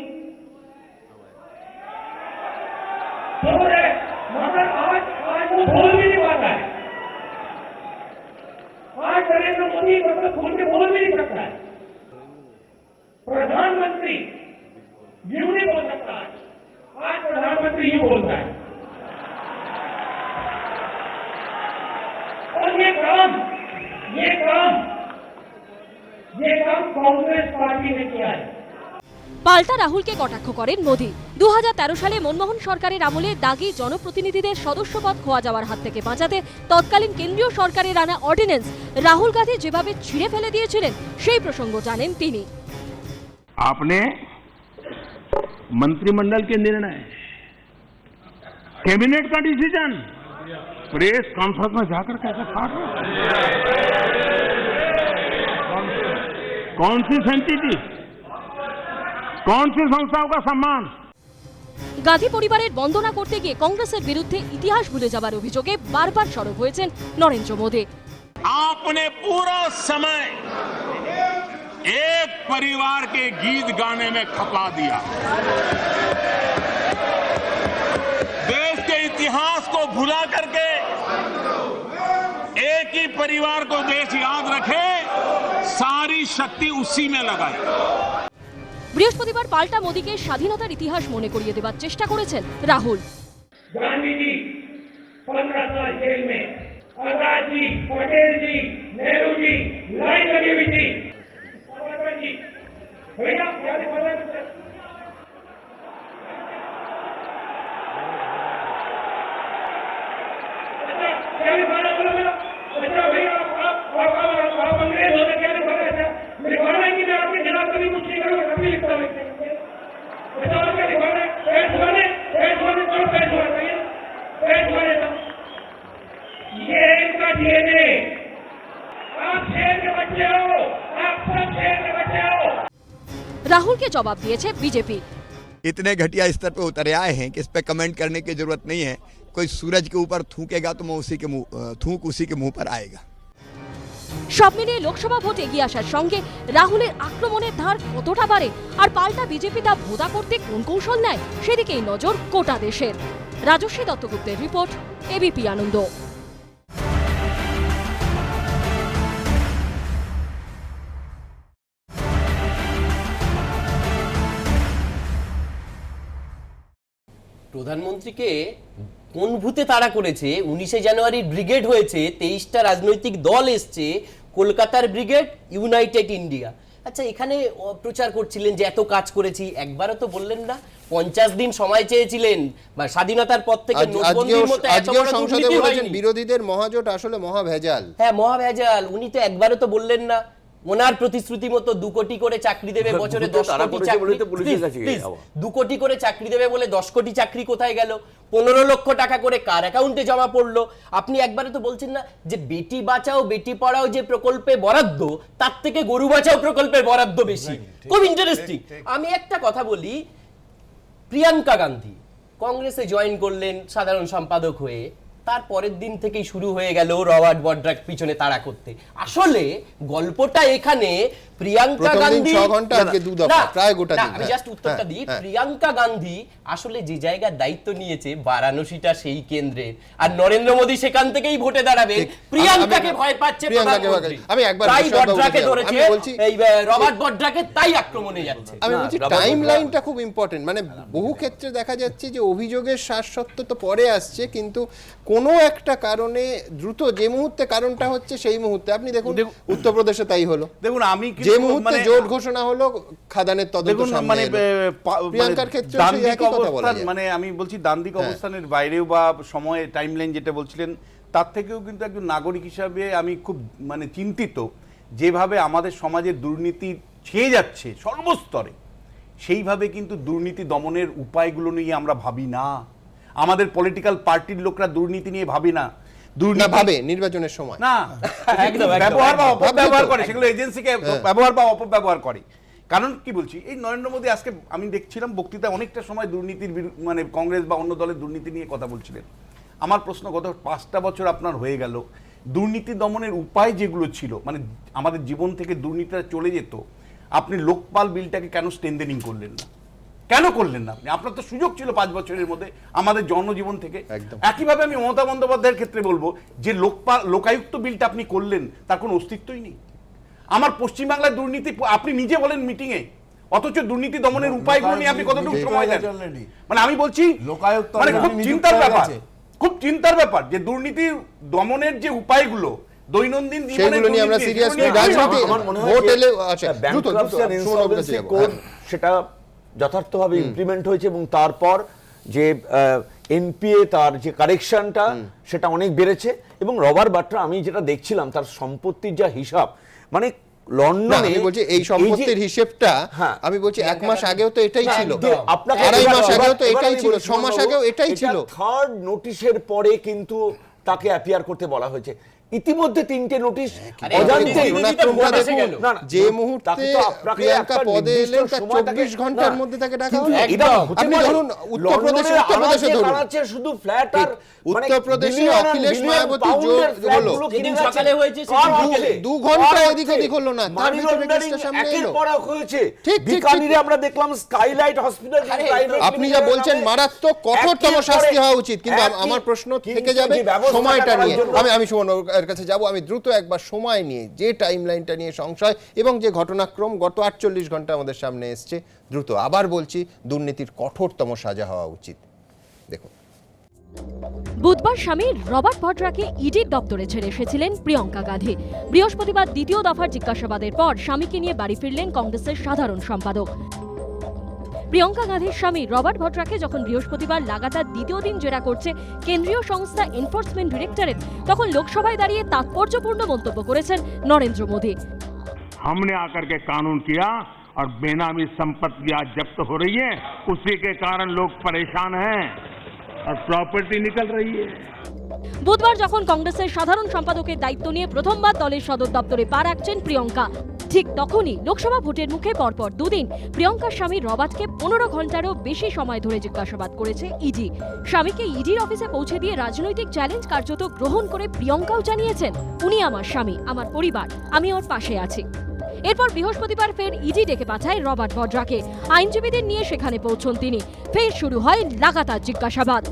मगर आज वो बोल भी नहीं पाता है। नरेंद्र मोदी मतलब खुल के बोल भी नहीं सकता है, प्रधानमंत्री यूं नहीं बोल सकता है। आज प्रधानमंत्री यूं बोलता है और ये काम कांग्रेस पार्टी ने किया है। পাল্টা রাহুলকে কটাক্ষ করেন মোদি। 2013 সালে মনমোহন সরকারের আমলে দাগি জনপ্রতিনিধিদের সদস্যপদ খোয়া যাওয়ার হাত থেকে বাঁচাতে তৎকালীন কেন্দ্রীয় সরকারের আনা অর্ডিন্যান্স রাহুল গান্ধী যেভাবে ছিঁড়ে ফেলে দিয়েছিলেন সেই প্রসঙ্গ জানেন তিনি। आपने मंत्रिमंडल के निर्णय, कैबिनेट का डिसीजन प्रेस कॉन्फ्रेंस में जाकर कैसे फाड़ रहे? कौन सी सेंसिटी, कौन सी संस्थाओं का सम्मान? গান্ধী পরিবারের বন্দনা করতে গিয়ে কংগ্রেসের বিরুদ্ধে ইতিহাস ভুলে যাবার অভিযোগে বারবার সরব হয়েছেন নরেন্দ্র মোদি। आपने पूरा समय एक परिवार के गीत गाने में खपा दिया। देश के इतिहास को भुला करके एक ही परिवार को देश याद रखे, सारी शक्ति उसी में लगाई। বৃহস্পতিবার পাল্টা মোদিকে স্বাধীনতার ইতিহাস মনে করিয়ে দেবার চেষ্টা করেছেন রাহুল। गांधी जी 15 साल जेल में, आजाद जी, पटेल जी, नेहरू जी, लाइन लगी हुई थी। जी भैया क्या बोला क्या लिखवाना बोला? अच्छा भैया आप अंग्रेज हो गए, क्या लिखवाना? अच्छा लिखवाना है कि मैं आपके खिलाफ कभी कुछ नहीं करूँगा, कभी लिखता हूँ। अच्छा और क्या लिखवाना है? पैस वाले कौन पैस वाले भैया? पैस वाले तो ये इनका डीएनए। आप शेर के बच्चे हो, आप सब शेर के बच्चे हो। রাহুলকে জবাব দিয়েছে বিজেপি। इतने घटिया स्तर पे उतर आए हैं कि इस पे कमेंट करने की जरूरत नहीं है। कोई सूरज के ऊपर थूकेगा तो मैं थूक उसी के मुंह पर आएगा। সব মিলিয়ে লোকসভা ভোট এগিয়ে আসার সঙ্গে রাহুলের আক্রমণের ধার কতটা বাড়ে আর পাল্টা বিজেপি তা ভোদা করতে কোন কৌশল নেয় সেদিকেই নজর গোটা দেশের। রাজস্বী দত্তগুপ্তের রিপোর্ট, এবিপি আনন্দ। প্রধানমন্ত্রীকে কোন ভূতে তাড়া করেছে? 19শে জানুয়ারি ব্রিগেড হয়েছে, 23টা রাজনৈতিক দল এসছে, কলকাতার ব্রিগেড, ইউনাইটেড ইন্ডিয়া। আচ্ছা এখানে প্রচার করছিলেন যে এত কাজ করেছি, একবারও তো বললেন না 50 দিন সময় চেয়েছিলেন বা স্বাধীনতার পর থেকে নোটবন্দির মতো এত বড় দুর্নীতি হয়নি। বিরোধীদের মহাজোট আসলে মহাভেজাল। হ্যাঁ মহাভেজাল, উনি তো একবারও তো বললেন না ওনার প্রতিশ্রুতি মতো 2 কোটি করে চাকরি দেবে বছরে, 10 কোটি চাকরি, 2 কোটি করে চাকরি দেবে বলে 10 কোটি চাকরি কোথায় গেল? 15 লক্ষ টাকা করে কার অ্যাকাউন্টে জমা পড়লো? আপনি একবারে তো বলছেন না যে বেটি বাঁচাও বেটি পড়াও যে প্রকল্পে বরাদ্দ তার থেকে গরু বাঁচাও প্রকল্পের বরাদ্দ বেশি। খুব ইন্টারেস্টিং। আমি একটা কথা বলি, প্রিয়াঙ্কা গান্ধী কংগ্রেসে জয়েন করলেন সাধারণ সম্পাদক হয়ে, তার পরের দিন থেকেই শুরু হয়ে গেল রবার্ট বড্রার পিছনে তাড়া করতে। আসলে গল্পটা এখানে প্রিয়াঙ্কা গান্ধী, আমি জাস্ট উত্তরটা দিই, প্রিয়াঙ্কা গান্ধী আসলে যে জায়গার দায়িত্ব নিয়েছে বারাণসীটা সেই কেন্দ্রের, আর নরেন্দ্র মোদী সেখান থেকেই ভোটে দাঁড়াবে। প্রিয়াঙ্কাকে ভয় পাচ্ছে প্রধানমন্ত্রী, আমি একবার তাই বড্রাকে ধরেছে, এই রবার্ট বড্রাকে তাই আক্রমণে যাচ্ছে। আমি বলছি টাইম লাইনটা খুব ইম্পর্টেন্ট। মানে বহু ক্ষেত্রে দেখা যাচ্ছে যে অভিযোগের শাশ্বত তো পরে আসছে, কিন্তু কোনো একটা কারণে দ্রুত যে মুহূর্তে কারণটা হচ্ছে সেই মুহূর্তে, আপনি দেখুন উত্তরপ্রদেশে তাই হলো। দেখুন আমি যে মুহূর্তে জোট ঘোষণা হলো খাদানের তদন্ত সামনে এলো। প্রিয়াঙ্কার ক্ষেত্রে সেই একই কথা বলা যায়। মানে আমি বলছি দান্দিক অবস্থানের বাইরেও বা সময় টাইমলাইন যেটা বলছিলেন তার থেকেও কিন্তু একজন নাগরিক হিসাবে আমি খুব মানে চিন্তিত যেভাবে আমাদের সমাজে দুর্নীতি ছেয়ে যাচ্ছে সর্বস্তরে, সেইভাবে কিন্তু দুর্নীতি দমনের উপায়গুলো নিয়ে আমরা ভাবি না। আমাদের পলিটিক্যাল পার্টির লোকরা দুর্নীতি নিয়ে ভাবি না, ভাবে নির্বাচনের সময় না ব্যবহার বা অপব্যবহার করে, সেগুলো এজেন্সিকে ব্যবহার বা অপব্যবহার করে। কারণ কি বলছি, এই নরেন্দ্র মোদী আজকে আমি দেখছিলাম বক্তৃতায় অনেকটা সময় দুর্নীতির মানে কংগ্রেস বা অন্য দলের দুর্নীতি নিয়ে কথা বলছিলেন। আমার প্রশ্ন, গত 5টা বছর আপনার হয়ে গেল, দুর্নীতি দমনের উপায় যেগুলো ছিল, মানে আমাদের জীবন থেকে দুর্নীতিটা চলে যেত, আপনি লোকপাল বিলটাকে কেন স্ট্রেনথেনিং করলেন না? কেন করলেন না আপনি? আপনার তো সুযোগ ছিল 5 বছরের মধ্যে আমাদের জনজীবন থেকে। একইভাবে আমি মমতা বন্দ্যোপাধ্যায়ের ক্ষেত্রে বলবো যে লোকায়ুক্ত বিলটা আপনি করলেন, তার কোনো অস্তিত্বই নেই। আমার পশ্চিমবাংলার দুর্নীতি আপনি নিজে বলেন মিটিংয়ে, অথচ দুর্নীতি দমনের উপায়গুলো নিয়ে আপনি কতটুকু সময় দেন? মানে আমি বলছি লোকায়ুক্ত মানে খুব চিন্তার ব্যাপার, খুব চিন্তার ব্যাপার যে দুর্নীতি দমনের যে উপায়গুলো দৈনন্দিন সেগুলো নিয়ে আমরা সিরিয়াসলি রাজনীতি ভোট এলে সেটা যথার্থভাবে ইমপ্লিমেন্ট হয়েছে এবং তারপর যে এনপিএ তার যে কারেকশনটা সেটা অনেক বেড়েছে। এবং রবার্ট বাড্রা আমি যেটা দেখছিলাম তার সম্পত্তির যা হিসাব, মানে লন্ডনে আমি বলছি এই সম্পত্তির হিসেবটা আমি বলছি 1 মাস আগেও তো এটাই ছিল, 2.5 মাস আগেও তো এটাই ছিল, 6 মাস আগেও এটাই ছিল। থার্ড নোটিশের পরে কিন্তু তাকে অ্যাপিয়ার করতে বলা হয়েছে। ইতিমধ্যে 3টে নোটিশ যে মুহূর্তে প্রিয়াঙ্কা পদে এলেন তার 24 ঘন্টার মধ্যে তাকে ডাকা হলো। আপনি ধরুন উত্তরপ্রদেশে ধরুন শুধু ফ্ল্যাট আর উত্তরপ্রদেশে অখিলেশ মায়াবতী জোর হলো, সকালে হয়েছে 2 ঘন্টা এদিক ওদিক হলো না, তার ভিতরে কেসটা সামনে এলো। ঠিক বিকানিরে আমরা দেখলাম স্কাইলাইট হসপিটাল। আপনি যা বলছেন মারাত্মক কঠোরতম শাস্তি হওয়া উচিত, কিন্তু আমার প্রশ্ন থেকে যাবে সময়টা নিয়ে। আমি সুমন এর কাছে যাব, আমি দ্রুত একবার সময় নিয়ে যে টাইম লাইনটা নিয়ে সংশয় এবং যে ঘটনাক্রম গত 48 ঘন্টা আমাদের সামনে এসছে, দ্রুত আবার বলছি দুর্নীতির কঠোরতম সাজা হওয়া উচিত। দেখুন, বুধবার স্বামী রবার্ট ভদ্রাকে ইডির দপ্তরে ছেড়ে এসেছিলেন প্রিয়ঙ্কা গান্ধী। বৃহস্পতিবার দ্বিতীয় দফার জিজ্ঞাসাবাদের পর স্বামীকে নিয়ে বাড়ি ফিরলেন কংগ্রেসের সাধারণ সম্পাদক। প্রিয়ঙ্কা গান্ধীর স্বামী রবার্ট ভদ্রাকে যখন বৃহস্পতিবার লাগাতার দ্বিতীয় দিন জেরা করছে কেন্দ্রীয় সংস্থা এনফোর্সমেন্ট ডিরেক্টরেট, তখন লোকসভায় দাঁড়িয়ে তাৎপর্যপূর্ণ মন্তব্য করেছেন নরেন্দ্র মোদী। हमने आकर के कानून किया और बेनामी संपत्ति आज जब्त हो रही है, उसी के कारण लोग परेशान हैं और प्रॉपर्टी निकल रही है। বুধবার যখন কংগ্রেসের সাধারণ সম্পাদকের দায়িত্ব নিয়ে প্রথমবার দলের সদর দপ্তরে পা রাখছেন প্রিয়ঙ্কা, ঠিক তখনই লোকসভা ভোটের মুখে পরপর 2 দিন প্রিয়ঙ্কার স্বামী রবার্টকে 15 ঘন্টারও বেশি সময় ধরে জিজ্ঞাসাবাদ করেছে ইডি। স্বামীকে ইডির অফিসে পৌঁছে দিয়ে রাজনৈতিক চ্যালেঞ্জ কার্যত গ্রহণ করে প্রিয়ঙ্কাও জানিয়েছেন, উনি আমার স্বামী, আমার পরিবার, আমি ওর পাশে আছি। এরপর বৃহস্পতিবার ফের ইডি ডেকে পাঠায় রবার্ট ভদ্রাকে। আইনজীবীদের নিয়ে সেখানে পৌঁছন তিনি। ফের শুরু হয় লাগাতার জিজ্ঞাসাবাদ।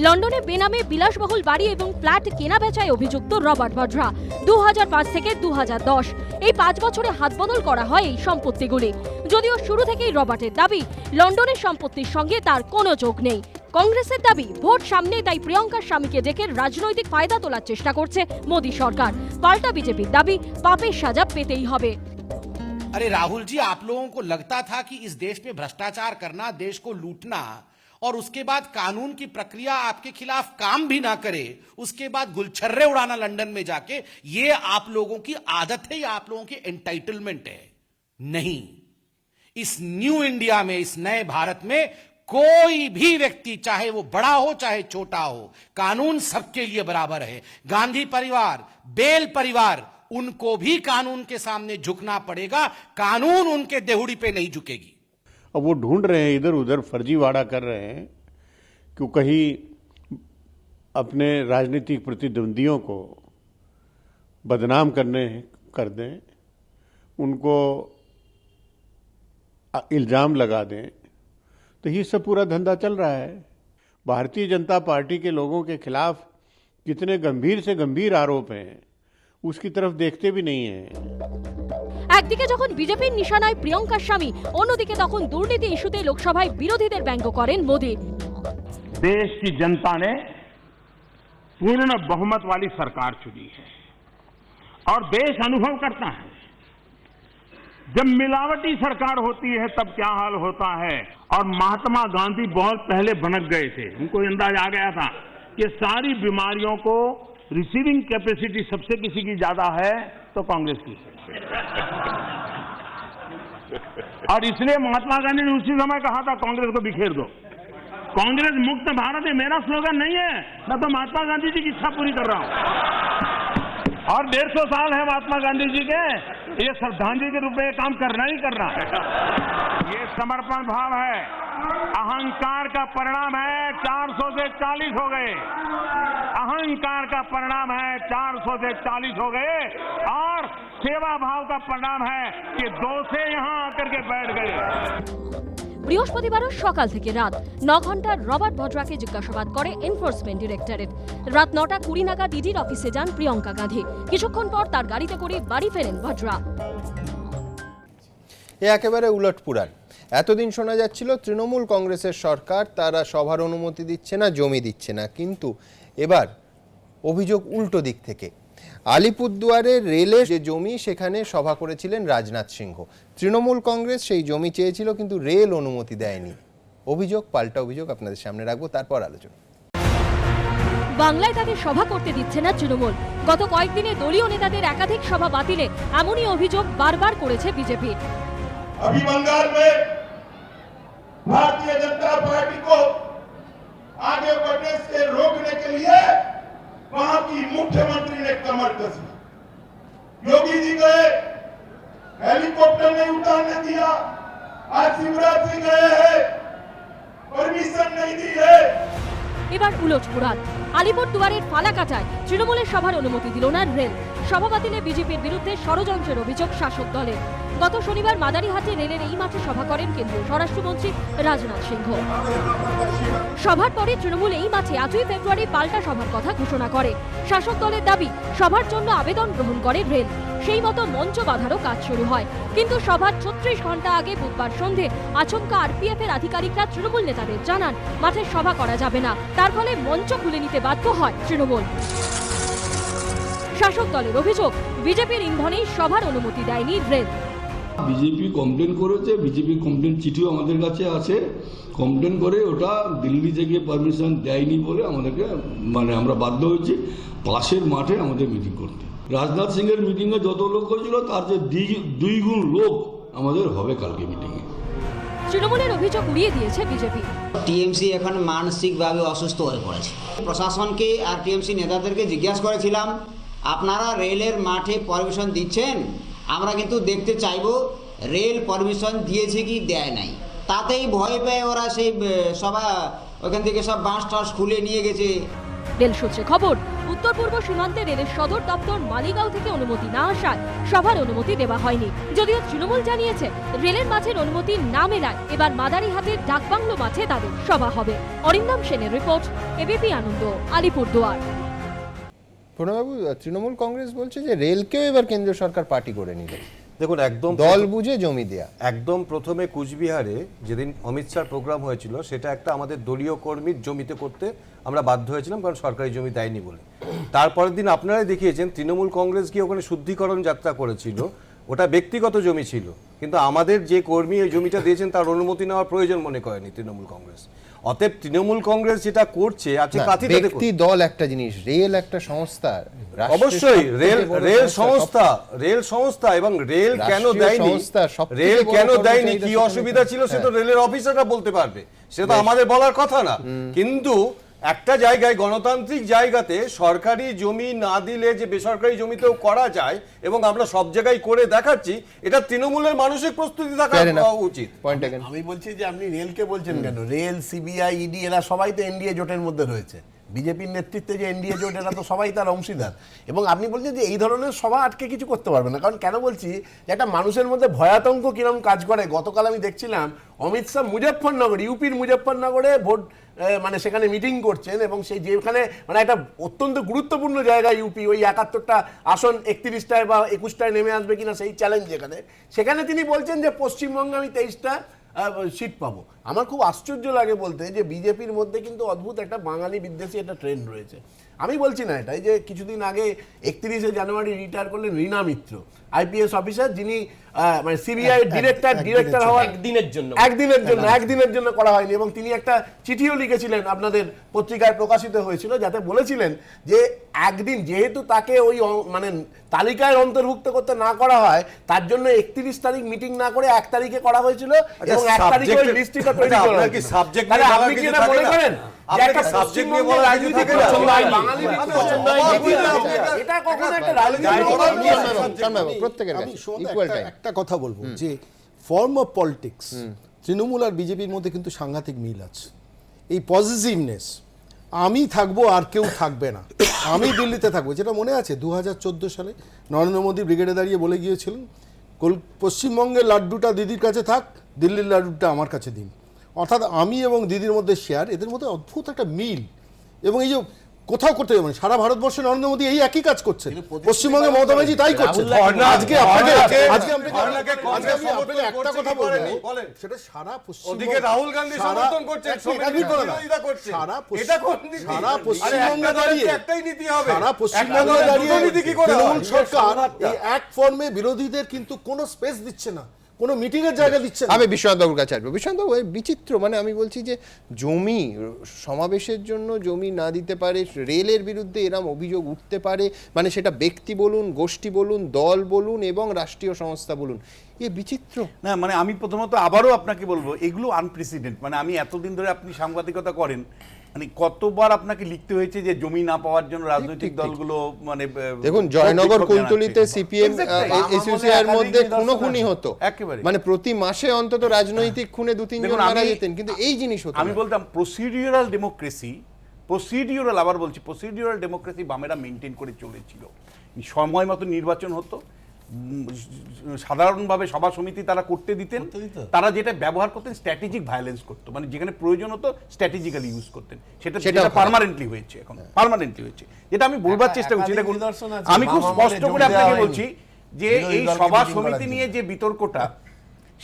লন্ডনে বেনামে বিলাসবহুল বাড়ি এবং ফ্ল্যাট কেনা বেচায় অভিযুক্ত রবার্ট ভদ্রা। 2005 থেকে 2010 এই 5 বছরে হাতবদল করা হয় এই সম্পত্তিগুলি। যদিও শুরু থেকেই রবার্টের দাবি লন্ডনের সম্পত্তির সঙ্গে তার কোনো যোগ নেই। কংগ্রেসের দাবি ভোট সামনে তাই প্রিয়ঙ্কার স্বামীকে ডেকে রাজনৈতিক ফায়দা তোলার চেষ্টা করছে মোদী সরকার। পাল্টা বিজেপির দাবি পাপের সাজা পেতেই হবে। अरे राहुल जी, आप लोगों को लगता था कि इस देश में भ्रष्टाचार करना, देश को लूटना और उसके बाद कानून की प्रक्रिया आपके खिलाफ काम भी ना करे, उसके बाद गुलछर्रे उड़ाना लंदन में जाके, ये आप लोगों की आदत है या आप लोगों की एंटाइटलमेंट है? नहीं, इस न्यू इंडिया में, इस नए भारत में कोई भी व्यक्ति, चाहे वो बड़ा हो चाहे छोटा हो, कानून सबके लिए बराबर है। गांधी परिवार, बेल परिवार, उनको भी कानून के सामने झुकना पड़ेगा, कानून उनके देहुड़ी पे नहीं झुकेगी। अब वो ढूंढ रहे हैं, इधर उधर फर्जीवाड़ा कर रहे हैं कि कहीं अपने राजनीतिक प्रतिद्वंदियों को बदनाम कर दें, उनको इल्जाम लगा दें, तो ये सब पूरा धंधा चल रहा है। भारतीय जनता पार्टी के लोगों के खिलाफ कितने गंभीर से गंभीर आरोप हैं, उसकी तरफ देखते भी नहीं है। একদিকে যখন বিজেপির নিশানায় প্রিয়ঙ্কার স্বামী, অন্যদিকে তখন দুর্নীতি ইস্যুতে লোকসভায় বিরোধীদের ব্যঙ্গ করেন মোদী। देश की जनता ने पूर्ण बहुमत वाली सरकार चुनी है और देश अनुभव करता है जब मिलावटी सरकार होती है तब क्या हाल होता है। और महात्मा गांधी बहुत पहले भनक गए थे, उनको अंदाज आ गया था कि सारी बीमारियों को रिसीविंग कैपेसिटी सबसे किसी की ज्यादा है तो कांग्रेस की। और इसलिए महात्मा गांधी ने उसी समय कहा था कांग्रेस को बिखेर दो। कांग्रेस मुक्त भारत है मेरा स्लोगन नहीं है, मैं तो महात्मा गांधी जी की इच्छा पूरी कर रहा हूं। और 150 साल है महात्मा गांधी जी के, ये श्रद्धांजलि के रूप में काम करना ही करना है। ये समर्पण भाव है। अहंकार का परिणाम है 400 से 40 हो गए। अहंकार का परिणाम है 400 से 40 हो गए और सेवा भाव का परिणाम है कि 2 से यहां आकर के बैठ गए। বৃহস্পতিবারও সকাল থেকে রাত 9 ঘন্টার রবার্ট ভদ্রাকে জিজ্ঞাসাবাদ করে এনফোর্সমেন্ট ডিরেক্টরেট। রাত 9:20 নাগাদ ইডির অফিসে যান প্রিয়ঙ্কা গান্ধী। কিছুক্ষণ পর তার গাড়িতে করে বাড়ি ফেরেন ভদ্রা। এ একেবারে উলটপুরাণ। এতদিন শোনা যাচ্ছিল তৃণমূল কংগ্রেসের সরকার, তারা সভার অনুমতি দিচ্ছে না, জমি দিচ্ছে না, কিন্তু এবার অভিযোগ উল্টো দিক থেকে। আলিপুরদুয়ারের রেলের যে জমি, সেখানে সভা করেছিলেন রাজনাথ সিংহ। তৃণমূল কংগ্রেস সেই জমি চেয়েছিল, কিন্তু রেল অনুমতি দেয়নি। অভিযোগ পাল্টা অভিযোগ আপনাদের সামনে রাখবো, তারপর আলোচনা। বাংলায় তাদের সভা করতে দিচ্ছে না তৃণমূল। গত কয়েকদিনে দলীয় নেতাদের একাধিক সভা বাতিলে এমনই অভিযোগ বারবার করেছে বিজেপি। अभी बंगाल में भारतीय जनता पार्टी को आगे बढ़ने से रोकने के लिए वहां की मुख्यमंत्री ने कमर कसी। योगी जी गए, हेलीकॉप्टर नहीं उतारने दिया। आज शिवराज सिंह गए हैं, परमिशन नहीं दी है। এবার উলটপুরাণ। আলিপুরদুয়ারের ফালাকাটায় তৃণমূলের সভার অনুমতি দিল না রেল। সভা বাতিলে বিজেপির বিরুদ্ধে ষড়যন্ত্রের অভিযোগ শাসক দলের। গত শনিবার মাদারিহাটে রেলের এই মাঠে সভা করেন কেন্দ্রীয় স্বরাষ্ট্রমন্ত্রী রাজনাথ সিংহ। সভার পরে তৃণমূল এই মাঠে 8ই ফেব্রুয়ারি পাল্টা সভার কথা ঘোষণা করে। শাসক দলের দাবি, সভার জন্য আবেদন গ্রহণ করে রেল। সেই মতো মঞ্চ বাঁধারও কাজ শুরু হয়, কিন্তু সভার 36 ঘন্টা আগে বুধবার সন্ধে আচমকা আরপিএফ এর আধিকারিকরা তৃণমূল নেতাদের জানান মাঠে সভা করা যাবে না। তার ফলে মঞ্চ খুলে নিতে বাধ্য হয় তৃণমূল। শাসক দলের অভিযোগ, বিজেপির ইন্ধনেই সভার অনুমতি দেয়নি রেল। বিজেপি কমপ্লেন করেছে, বিজেপি কমপ্লেন চিঠিও আমাদের কাছে আছে। কমপ্লেন করে ওটা দিল্লি থেকে পারমিশন দেয়নি বলে আমাদেরকে আমরা বাধ্য হয়েছি পাশের মাঠে আমাদের মিটিং করতে। রাজনাথ সিংয়ের মিটিংয়ে যত লোক হয়েছিল তার যে 2 গুণ লোক আমাদের হবে কালকে মিটিংয়ে। তৃণমূলের অভিযোগ উড়িয়ে দিয়েছে বিজেপি। টিএমসি এখন মানসিকভাবে অসুস্থ হয়ে পড়েছে। প্রশাসনকে আর টিএমসি নেতাদেরকে জিজ্ঞাসা করেছিলাম, আপনারা রেলের মাঠে পারমিশন দিচ্ছেন, আমরা কিন্তু দেখতে চাইবো রেল পারমিশন দিয়েছে কি দেয় নাই। তাতেই ভয় পেয়ে ওরা সেই সভা ওখান থেকে সব বাঁশ টাস খুলে নিয়ে গেছে। রেল সূত্রে খবর, উত্তর পূর্ব সীমান্তে রেলের সদর দপ্তর মালিগাঁও থেকে অনুমতি না আসায় সভার অনুমতি দেওয়া হয়নি। যদিও তৃণমূল জানিয়েছে রেলের মাঠের অনুমতি না মেলায় এবার মাদারিহাটের ডাকবাংলো মাঠে তাদের সভা হবে। অরিন্দম সেনের রিপোর্ট, এবিপি আনন্দ, আলিপুরদুয়ার। প্রণববাবু, তৃণমূল কংগ্রেস বলছে যে রেলকেও এবার কেন্দ্রীয় সরকার পার্টি করে নিল। দেখুন, একদম দল বুঝে জমি দেয়া। একদম প্রথমে কুচবিহারে যেদিন অমিত শাহর প্রোগ্রাম হয়েছিল, সেটা একটা আমাদের দলীয় কর্মীর জমিতে করতে আমরা বাধ্য হয়েছিলাম, কারণ সরকারি জমি দেয়নি বলে। তারপরের দিন আপনারাই দেখিয়েছেন তৃণমূল কংগ্রেস গিয়ে ওখানে শুদ্ধিকরণ যাত্রা করেছিল, ওটা ব্যক্তিগত জমি ছিল, কিন্তু আমাদের যে কর্মী এই জমিটা দিয়েছেন তার অনুমতি নেওয়ার প্রয়োজন মনে করেনি তৃণমূল কংগ্রেস। অতএব তৃণমূল কংগ্রেস যেটা করছে, ব্যক্তি দল একটা জিনিস, রেল একটা সংস্থা। অবশ্যই রেল সংস্থা এবং রেল কেন দেয়নি কি অসুবিধা ছিল সে তো রেলের অফিসাররা বলতে পারবে, সেটা তো আমাদের বলার কথা না। কিন্তু একটা জায়গায়, গণতান্ত্রিক জায়গাতে সরকারি জমি না দিলে যে বেসরকারি জমিতেও করা যায় এবং আমরা সব জায়গায় করে দেখাচ্ছি, এটা তৃণমূলের মানসিক প্রস্তুতি থাকা উচিত। আমি বলছি যে আপনি রেলকে বলছেন কেন? রেল, সিবিআই, ইডি এরা সবাই তো এনডিএ জোটের মধ্যে রয়েছে। বিজেপির নেতৃত্বে যে এনডিএ জোট, এরা তো সবাই তার অংশীদার। এবং আপনি বলছেন যে এই ধরনের সভা আটকে কিছু করতে পারবে না। কারণ কেন বলছি, যে একটা মানুষের মধ্যে ভয়াতঙ্ক কিরকম কাজ করে। গতকাল আমি দেখছিলাম অমিত শাহ মুজফ্ফরনগর, ইউপির মুজফ্ফরনগরে ভোট সেখানে মিটিং করছেন, এবং সেই যেখানে একটা অত্যন্ত গুরুত্বপূর্ণ জায়গা ইউপি, ওই 71টা আসন 31টায় বা 21টায় নেমে আসবে কিনা সেই চ্যালেঞ্জ সেখানে তিনি বলছেন যে পশ্চিমবঙ্গে আমি 23টা সিট পাবো। আমার খুব আশ্চর্য লাগে বলতে যে বিজেপির মধ্যে কিন্তু অদ্ভুত একটা বাঙালি বিদ্বেষী একটা ট্রেন্ড রয়েছে। আমি বলছি না এটা, এই যে কিছুদিন আগে 31শে জানুয়ারি রিটায়ার করলেন রীনা মিত্র, আইপিএস অফিসার, যিনি মানে সিবিআই ডিরেক্টর হওয়ার একদিনের জন্য করা হয়নি, এবং তিনি একটা চিঠিও লিখেছিলেন, আপনাদের পত্রিকায় প্রকাশিত হয়েছিল, যাতে বলেছিলেন যে একদিন যেহেতু তাকে ওই তালিকায় অন্তর্ভুক্ত করতে না করা হয়, তার জন্য 31 তারিখ মিটিং না করে 1 তারিখে করা হয়েছিল, এবং 1 তারিখে ওই লিস্টটা তৈরি করা হয়েছিল। আপনি কি এটা মনে করেন একটা কথা বলবো যে ফর্ম অফ পলিটিক্স তৃণমূল আর বিজেপির মধ্যে কিন্তু সাংঘাতিক মিল আছে। এই পজিটিভনেস, আমি থাকবো আর কেউ থাকবে না, আমি দিল্লিতে থাকবো, যেটা মনে আছে 2014 সালে নরেন্দ্র মোদী ব্রিগেডে দাঁড়িয়ে বলে গিয়েছিলেন পশ্চিমবঙ্গের লাড্ডুটা দিদির কাছে থাক, দিল্লির লাড্ডুটা আমার কাছে দিন। অর্থাৎ আমি এবং দিদির মধ্যে শেয়ার, এদের মধ্যে অদ্ভুত একটা মিল। এবং এই যে কোথাও করতে যাবেন, সারা ভারতবর্ষে নরেন্দ্র মোদী এই একই কাজ করছে, পশ্চিমবঙ্গে মমতা ব্যানার্জি তাই করছে। আজকে একটা কথা বলবেন, সেটা সারা পশ্চিমবঙ্গে রাহুল গান্ধী সমর্থন করছেন, সারা পশ্চিমবঙ্গে দাঁড়িয়ে তৃণমূল সরকার এই এক ফর্মে বিরোধীদের কিন্তু কোনো স্পেস দিচ্ছে না, কোনো মিটিং এর জায়গা দিচ্ছে না। আমি বিশ্বনাথবাবুর কাছে আসবো। বিশ্বনাথবাবু, বিচিত্র, মানে আমি বলছি যে জমি সমাবেশের জন্য জমি না দিতে পারে, রেলের বিরুদ্ধে এরম অভিযোগ উঠতে পারে, মানে সেটা ব্যক্তি বলুন, গোষ্ঠী বলুন, দল বলুন এবং রাষ্ট্রীয় সংস্থা বলুন, এ বিচিত্র না। মানে আমি প্রথমত আবারও আপনাকে বলবো, এগুলো আনপ্রেসিডেন্ট। মানে আমি এতদিন ধরে আপনি সাংবাদিকতা করেন, মানে কতবার আপনাকে লিখতে হয়েছে যে জমি না পাওয়ার জন্য রাজনৈতিক দলগুলো, মানে দেখুন জয়নগর কুলতলিতে সিপিএম এসইউসিআইয়ের মধ্যে খুনোখুনি হতো, মানে প্রতি মাসে অন্তত রাজনৈতিক খুনে 2-3 জন মারা যেতেন, কিন্তু এই জিনিস হতো। আমি বলতাম প্রসিডিউরাল ডেমোক্রেসি, প্রসিডিউরাল, আবার বলছি প্রসিডিউরাল ডেমোক্রেসি বামেরা মেনটেন করে চলেছিল। সময় মতো নির্বাচন হতো, সাধারণভাবে সভা সমিতি তারা করতে দিতেন, তারা যেটা ব্যবহার করতেন স্ট্র্যাটেজিক ভায়োলেন্স করতো, মানে যেখানে প্রয়োজন হতো স্ট্র্যাটেজিক্যালি ইউজ করতেন। সেটা পার্মানেন্টলি হয়েছে, এখন পার্মানেন্টলি হয়েছে, যেটা আমি বলবার চেষ্টা করছি। দেখুন আমি খুব স্পষ্ট করে আপনাকে বলছি যে এই সভা সমিতি নিয়ে যে বিতর্কটা,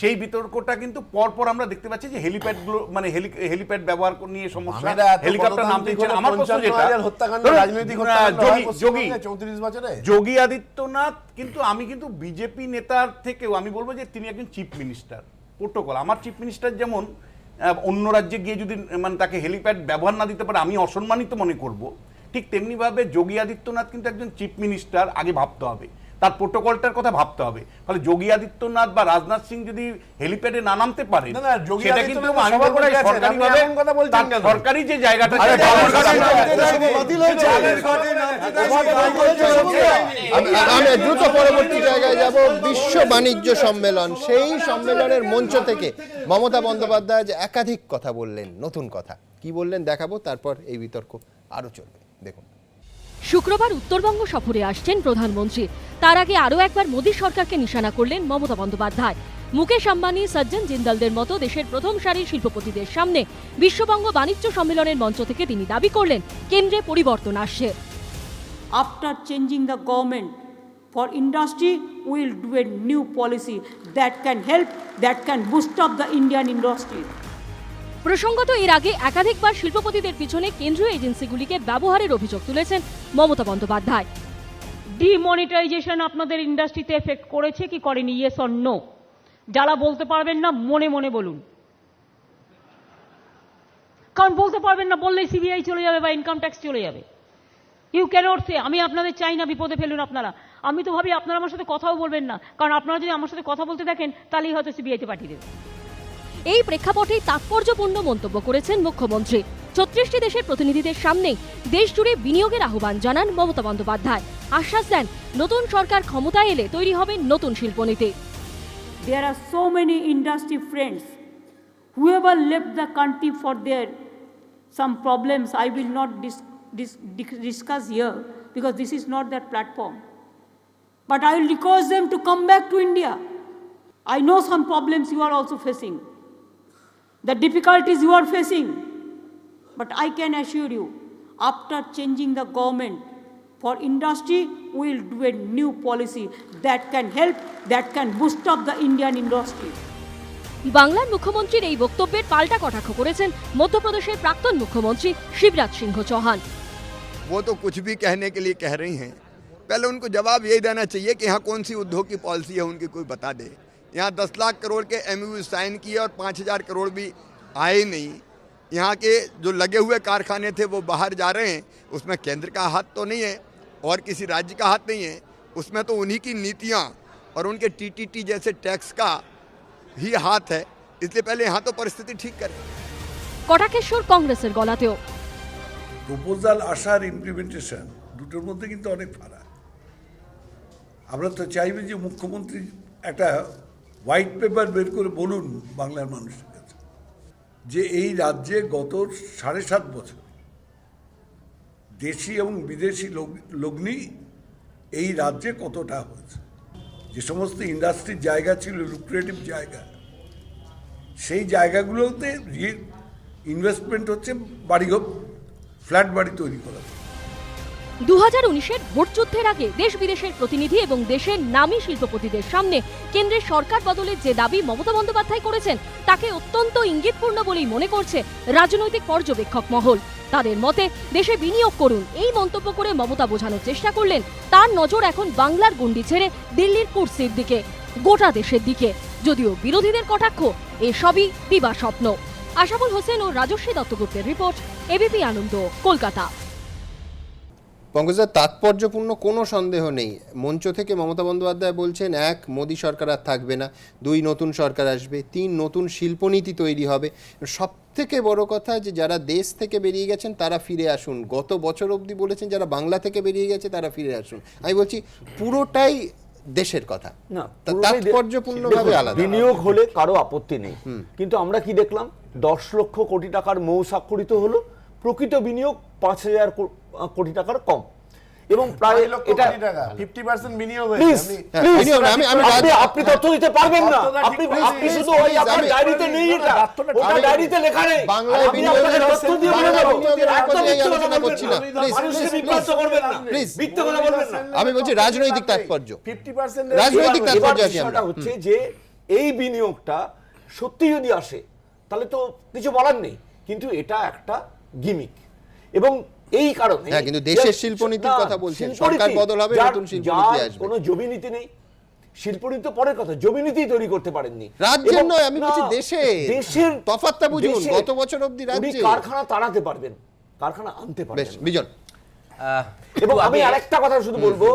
সেই বিতর্কটা কিন্তু পরপর আমরা দেখতে পাচ্ছি যে হেলিপ্যাড গুলো, মানে হেলিপ্যাড ব্যবহার নিয়ে সমস্যা, হেলিকপ্টার নাম দিচ্ছেন। আমার প্রশ্ন যেটা, যোগী আদিত্যনাথ কিন্তু, আমি কিন্তু বিজেপি নেতার থেকেও আমি বলবো যে তিনি একজন চিফ মিনিস্টার। প্রোটোকল, আমার চিফ মিনিস্টার যেমন অন্য রাজ্যে গিয়ে যদি মানে তাকে হেলিপ্যাড ব্যবহার না দিতে পারে আমি অসম্মানিত মনে করব, ঠিক তেমনিভাবে যোগী আদিত্যনাথ কিন্তু একজন চিফ মিনিস্টার, আগে ভাবতে হবে, তার প্রোটোকলটার কথা ভাবতে হবে। ফলে যোগী আদিত্যনাথ বা রাজনাথ সিং যদি হেলিপ্যাডে না নামতে পারে, সেটা কিন্তু সরকারি যে জায়গাটা, আমি দ্রুত পরবর্তী জায়গায় যাব। বিশ্ব বাণিজ্য সম্মেলন, সেই সম্মেলনের মঞ্চ থেকে মমতা বন্দ্যোপাধ্যায় যে একাধিক কথা বললেন, নতুন কথা কি বললেন দেখাবো, তারপর এই বিতর্ক আরো চলবে। দেখুন, শুক্রবার উত্তরবঙ্গ সফরে আসছেন প্রধানমন্ত্রী। তার আগে আরও একবার মোদী সরকারকে নিশানা করলেন মমতা বন্দ্যোপাধ্যায়। মুকেশ আম্বানি, সজ্জন জিন্দালদের মতো দেশের প্রথম সারির শিল্পপতিদের সামনে বিশ্ববঙ্গ বাণিজ্য সম্মেলনের মঞ্চ থেকে তিনি দাবি করলেন কেন্দ্রে পরিবর্তন আসছে। After changing the government for industry, we will do a new policy that can help, that can boost up the Indian industry. প্রসঙ্গত এর আগে একাধিকবার শিল্পপতিদের পিছনে কেন্দ্রীয় এজেন্সিগুলিকে ব্যবহারের অভিযোগ তুলেছেন মমতা বন্দ্যোপাধ্যায়। ডিমনিটাইজেশন আপনাদের ইন্ডাস্ট্রিতে এফেক্ট করেছে কি করেনি? Yes or no? যারা বলতে পারবেন না মনে মনে বলুন, কারণ বলতে পারবেন না বললেই সিবিআই চলে যাবে বা ইনকাম ট্যাক্স চলে যাবে। ইউ ক্যানট সে। আমি আপনাদের চাই না বিপদে ফেলুন আপনারা। আমি তো ভাবি আপনারা আমার সাথে কথাও বলবেন না, কারণ আপনারা যদি আমার সাথে কথা বলতে দেখেন তাহলেই হয়তো সিবিআইতে পাঠিয়ে দেবেন। এই প্রেক্ষাপটেই তাৎপর্যপূর্ণ মন্তব্য করেছেন মুখ্যমন্ত্রী। 36টি দেশের প্রতিনিধিদের সামনেই দেশ জুড়ে বিনিয়োগের আহ্বান জানান মমতা বন্দ্যোপাধ্যায়। আশ্বাস দেন নতুন সরকার ক্ষমতায় এলে তৈরি হবে নতুন শিল্পনীতি। There are so many industry friends. Whoever left the country for their some problems, I will not discuss here because this is not that platform. But I will request them to come back to India. I know some problems you are also facing, the difficulties you are facing. But I can assure you, after changing the government for industry, we will do a new policy that can help, that can boost up the Indian industry. বাংলার মুখ্যমন্ত্রীর এই বক্তব্যের পাল্টা কটাক্ষ করেছেন মধ্যপ্রদেশের প্রাক্তন মুখ্যমন্ত্রী শিবরাজ সিংহ চৌহান। वो तो कुछ भी कहने के लिए कह रही हैं, पहले उनको जवाब यही देना चाहिए कि यहाँ कौन सी उद्योग की पॉलिसी है उनकी कोई बता दे। यहाँ 10 लाख करोड़ के MOU साइन किए और 5000 करोड़ भी आए नहीं। यहाँ के जो लगे हुए कारखाने थे वो बाहर जा रहे हैं, उसमें केंद्र का हाथ तो नहीं है और किसी राज्य का हाथ नहीं है, उसमें तो उन्हीं की नीतियाँ और उनके TTT जैसे टैक्स का ही हाथ है। इसलिए पहले यहाँ तो परिस्थिति ठीक करें। কটাক্ষেশ্বর কংগ্রেসের গলাতেও প্রপোজাল আসার ইমপ্লিমেন্টেশন দুটোর মধ্যে কিন্তু অনেক ফারাক। আমরা তো চাইবে যে মুখ্যমন্ত্রী একটা হোয়াইট পেপার বের করে বলুন বাংলার মানুষের কাছে যে এই রাজ্যে গত 7.5 বছর দেশি এবং বিদেশি লগ্নি এই রাজ্যে কতটা হয়েছে। যে সমস্ত ইন্ডাস্ট্রির জায়গা ছিল লুক্রেটিভ জায়গা, সেই জায়গাগুলোতে ইনভেস্টমেন্ট হচ্ছে ফ্ল্যাট বাড়ি তৈরি করা। 2019-এর ভোটযুদ্ধের আগে দেশ বিদেশের প্রতিনিধি এবং দেশের নামী শিল্পপতিদের সামনে কেন্দ্রের সরকার বদলের যে দাবি মমতা বন্দ্যোপাধ্যায় করেছেন তাকে অত্যন্ত ইঙ্গিতপূর্ণ বলেই মনে করছে রাজনৈতিক পর্যবেক্ষক মহল। তাদের মতে দেশে বিনিয়োগ করুন এই মন্তব্য করে মমতা বোঝানোর চেষ্টা করলেন তার নজর এখন বাংলার গণ্ডি ছেড়ে দিল্লির কুর্সির দিকে, গোটা দেশের দিকে। যদিও বিরোধীদের কটাক্ষ এসবই দিবা স্বপ্ন। আশাফুল হোসেন ও রাজস্বী দত্তগুপ্তের রিপোর্ট, এবিপি আনন্দ, কলকাতা। পঙ্কজদা, তাৎপর্যপূর্ণ কোনো সন্দেহ নেই, মঞ্চ থেকে মমতা বন্দ্যোপাধ্যায় বলছেন 1 মোদী সরকার আর থাকবে না, 2 নতুন সরকার আসবে, 3 নতুন শিল্পনীতি তৈরি হবে। সব থেকে বড় কথা যে যারা দেশ থেকে বেরিয়ে গেছেন তারা ফিরে আসুন। গত বছর অবধি বলেছেন যারা বাংলা থেকে বেরিয়ে গেছে তারা ফিরে আসুন। আমি বলছি পুরোটাই দেশের কথা, না তাৎপর্যপূর্ণভাবে আলাদা। বিনিয়োগ হলে কারো আপত্তি নেই, কিন্তু আমরা কি দেখলাম 10 লক্ষ কোটি টাকার মৌ স্বাক্ষরিত হলো, প্রকৃত বিনিয়োগ 5000 কোটি টাকার কম, এবং প্রায় এটা 50% বিনিয়োগ আপনি তথ্য দিতে পারবেন না, আপনি শুধু ওই আপনার ডায়েরিতে নেই, এটা ওটা ডায়েরিতে লেখা নেই। বাংলায় বিনিয়োগের তথ্য দিয়ে বলে দেব, আলোচনা করছি না, মানুষকে বিভ্রান্ত করবেন না, মিথ্যে কথা বলবেন না। আমি বলছি রাজনৈতিক তাৎপর্য, 50% রাজনৈতিক তাৎপর্য আছে। বিষয়টা হচ্ছে যে এই বিনিয়োগটা সত্যি যদি আসে তাহলে তো কিছু বলার নেই, কিন্তু এটা একটা গিমিক, এবং এই কারণে কিন্তু দেশের শিল্পনীতির কথা বলছেন, সরকার বদল হবে, নতুন শিল্পনীতি আসবে। কোনো জমিনীতি নেই, শিল্পনীতি তো পরের কথা, জমিনীতি তৈরি করতে পারেননি। রাজ্যের নয়, আমি বলছি দেশের তফাৎটা বুঝুন। গত বছর অবধি রাজ্যে কারখানা তাড়াতে পারবেন, কারখানা আনতে পারবেন। বিজন, এবং আমি আরেকটা কথা শুধু বলবো,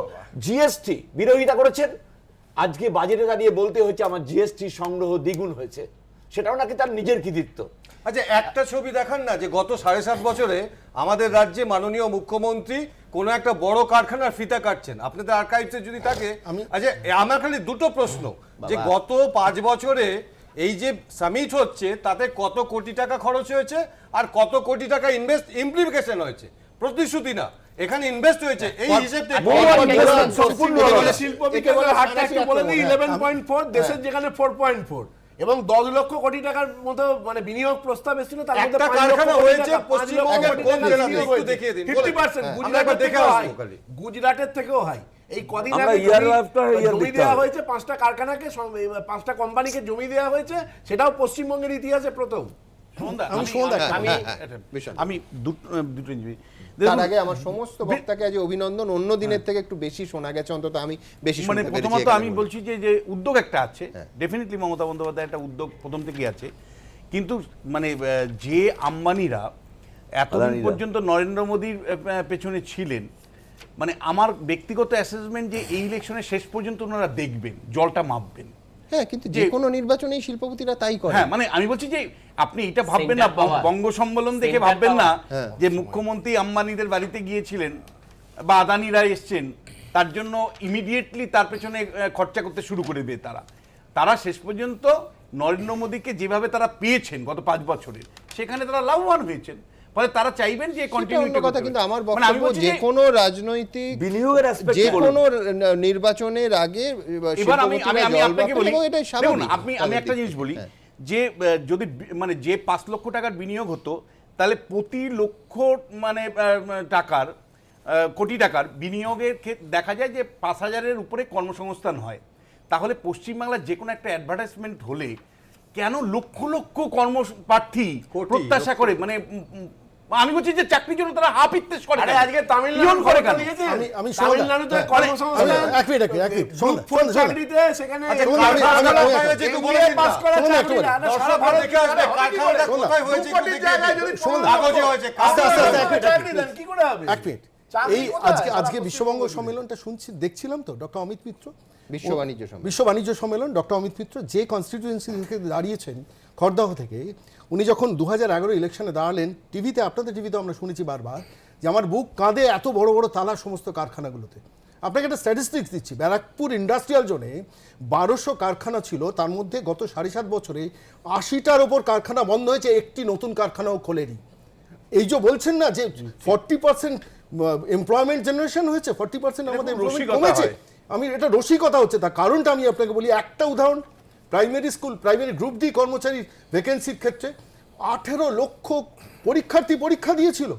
জিএসটি বিরোধিতা করেছেন, আজকে বাজেটে দাঁড়িয়ে বলতে হচ্ছে আমার জিএসটি সংগ্রহ দ্বিগুণ হয়েছে, সেটাও নাকি তার নিজের কৃতিত্ব। আচ্ছা, একটা ছবি দেখান না যে গত 7.5 বছরে আমাদের রাজ্যে মাননীয় মুখ্যমন্ত্রী কোনো একটা বড় কারখানার ফিতা কাটছেন। আপনাদের আর্কাইভসে যদি থাকে, আচ্ছা আমার খালি দুটো প্রশ্ন, যে গত 5 বছরে এই যে সামিট হচ্ছে তাতে কত কোটি টাকা খরচ হয়েছে আর কত কোটি টাকা ইমপ্লিকেশন হয়েছে? প্রতিশ্রুতি না, এখানে ইনভেস্ট হয়েছে। এই হিসেবে শিল্প বিকাশের হারটা একটু বলে দিই, 11.4, দেশের যেখানে 4.4, এবং 10 লক্ষ কোটি টাকার মতো মানে বিনিয়োগ প্রস্তাব এসেছিল, তার মধ্যে একটা কারখানা হয়েছে পশ্চিমবঙ্গের কোন জেলাতে একটু দেখিয়ে দিন। 50% গুজরাটের থেকেও হাই। এই কদিন আগে জমি দেওয়া হয়েছে 5টা কারখানাকে, 5টা কোম্পানিকে জমি দেওয়া হয়েছে, সেটাও পশ্চিমবঙ্গের ইতিহাসে প্রথম। আমি দুটো তার আগে আমার সমস্ত বক্তাকে আজ অভিনন্দন, অন্য দিনের থেকে একটু বেশি শোনা গেছে, অন্তত আমি বেশি শুনতে পেরেছি। প্রথমত আমি বলছি যে উদ্যোগ একটা আছে, ডেফিনেটলি মমতা বন্দ্যোপাধ্যায় একটা উদ্যোগ প্রথম থেকেই আছে, কিন্তু মানে যে আম্বানিরা এতদিন পর্যন্ত নরেন্দ্র মোদীর পেছনে ছিলেন, মানে আমার ব্যক্তিগত অ্যাসেসমেন্ট যে এই ইলেকশনের শেষ পর্যন্ত ওনারা দেখবেন, জলটা মাপবেন। হ্যাঁ, কিন্তু যে কোনো নির্বাচনে শিল্পপতিরা তাই করে। হ্যাঁ, মানে আমি বলছি যে আপনি এটা ভাববেন না, বঙ্গ সম্মেলন দেখে ভাববেন না যে মুখ্যমন্ত্রী আম্বানিদের বাড়িতে গিয়েছিলেন বা আদানিরা এসছেন, তার জন্য ইমিডিয়েটলি তার পেছনে খরচা করতে শুরু করে দেবে। তারা শেষ পর্যন্ত নরেন্দ্র মোদীকে যেভাবে তারা পেয়েছেন গত 5 বছরের, সেখানে তারা লাভবান হয়েছেন, ফলে তারা চাইবেন যে কন্টিনিউটি কথা। কিন্তু আমার বক্তব্য যে কোনো রাজনৈতিক বিনিয়োগের অ্যাসপেক্ট, যে কোনো নির্বাচনের আগে এবার আমি আপনাকে বলি, দেখুন আমি একটা জিনিস বলি, যে যদি মানে যে 5 লক্ষ টাকার বিনিয়োগ হতো, তাহলে প্রতি লক্ষ মানে টাকার কোটি টাকার বিনিয়োগের দেখা যায় যে 5000-এর উপরে কর্মসংস্থান হয়। তাহলে পশ্চিমবাংলার যে কোনো একটা অ্যাডভার্টাইজমেন্ট হলে কেন লক্ষ লক্ষ কর্মপ্রার্থী প্রত্যাশা করে, মানে আমি বলছি যে চাকরির জন্য তারা হাফ ইত্তেশ করে। আজকে তামিলনাড়ু করে কেন? আমি তামিলনাড়ুতে কর্মসংস্থান এক মিনিট ফুল চাকরিতে, সেখানে পাস করা চাকরি না, সারা ভারত থেকে আসবে, কারখানাটা কোথায় হয়েছে কাগজে হয়েছে, চাকরি দেন কি করে হবে? এক মিনিট, এই আজকে বিশ্ববঙ্গ সম্মেলনটা শুনছি, দেখছিলাম তো, ডক্টর অমিত মিত্র, বিশ্ব বাণিজ্য সম্মেলন, ডক্টর অমিত মিত্র যে কনস্টিটিউয়েন্সি থেকে দাঁড়িয়েছেন খড়দহ থেকে, উনি যখন 2011 ইলেকশনে দাঁড়ালেন, টিভিতে, আপনাদের টিভিতে আমরা শুনেছি বারবার যে আমার বুক কাঁদে, এত বড় বড় তালা সমস্ত কারখানাগুলোতে। আপনাকে একটা স্ট্যাটিস্টিক্স দিচ্ছি, ব্যারাকপুর ইন্ডাস্ট্রিয়াল জোনে 1200 কারখানা ছিল, তার মধ্যে গত 7.5 বছরে 80টার ওপর কারখানা বন্ধ হয়েছে, একটি নতুন কারখানাও খোলেনি। এই যে বলছেন না যে 40% এমপ্লয়মেন্ট জেনারেশন হয়েছে, 40% আমাদের কমেছে, আমি এটা রসিকতা হচ্ছে, তার কারণটা আমি আপনাকে বলি। একটা উদাহরণ, primary school, primary group D কর্মচারী ভ্যাকেন্সির ক্ষেত্রে 18 লক্ষ পরীক্ষার্থী পরীক্ষা দিয়েছিল।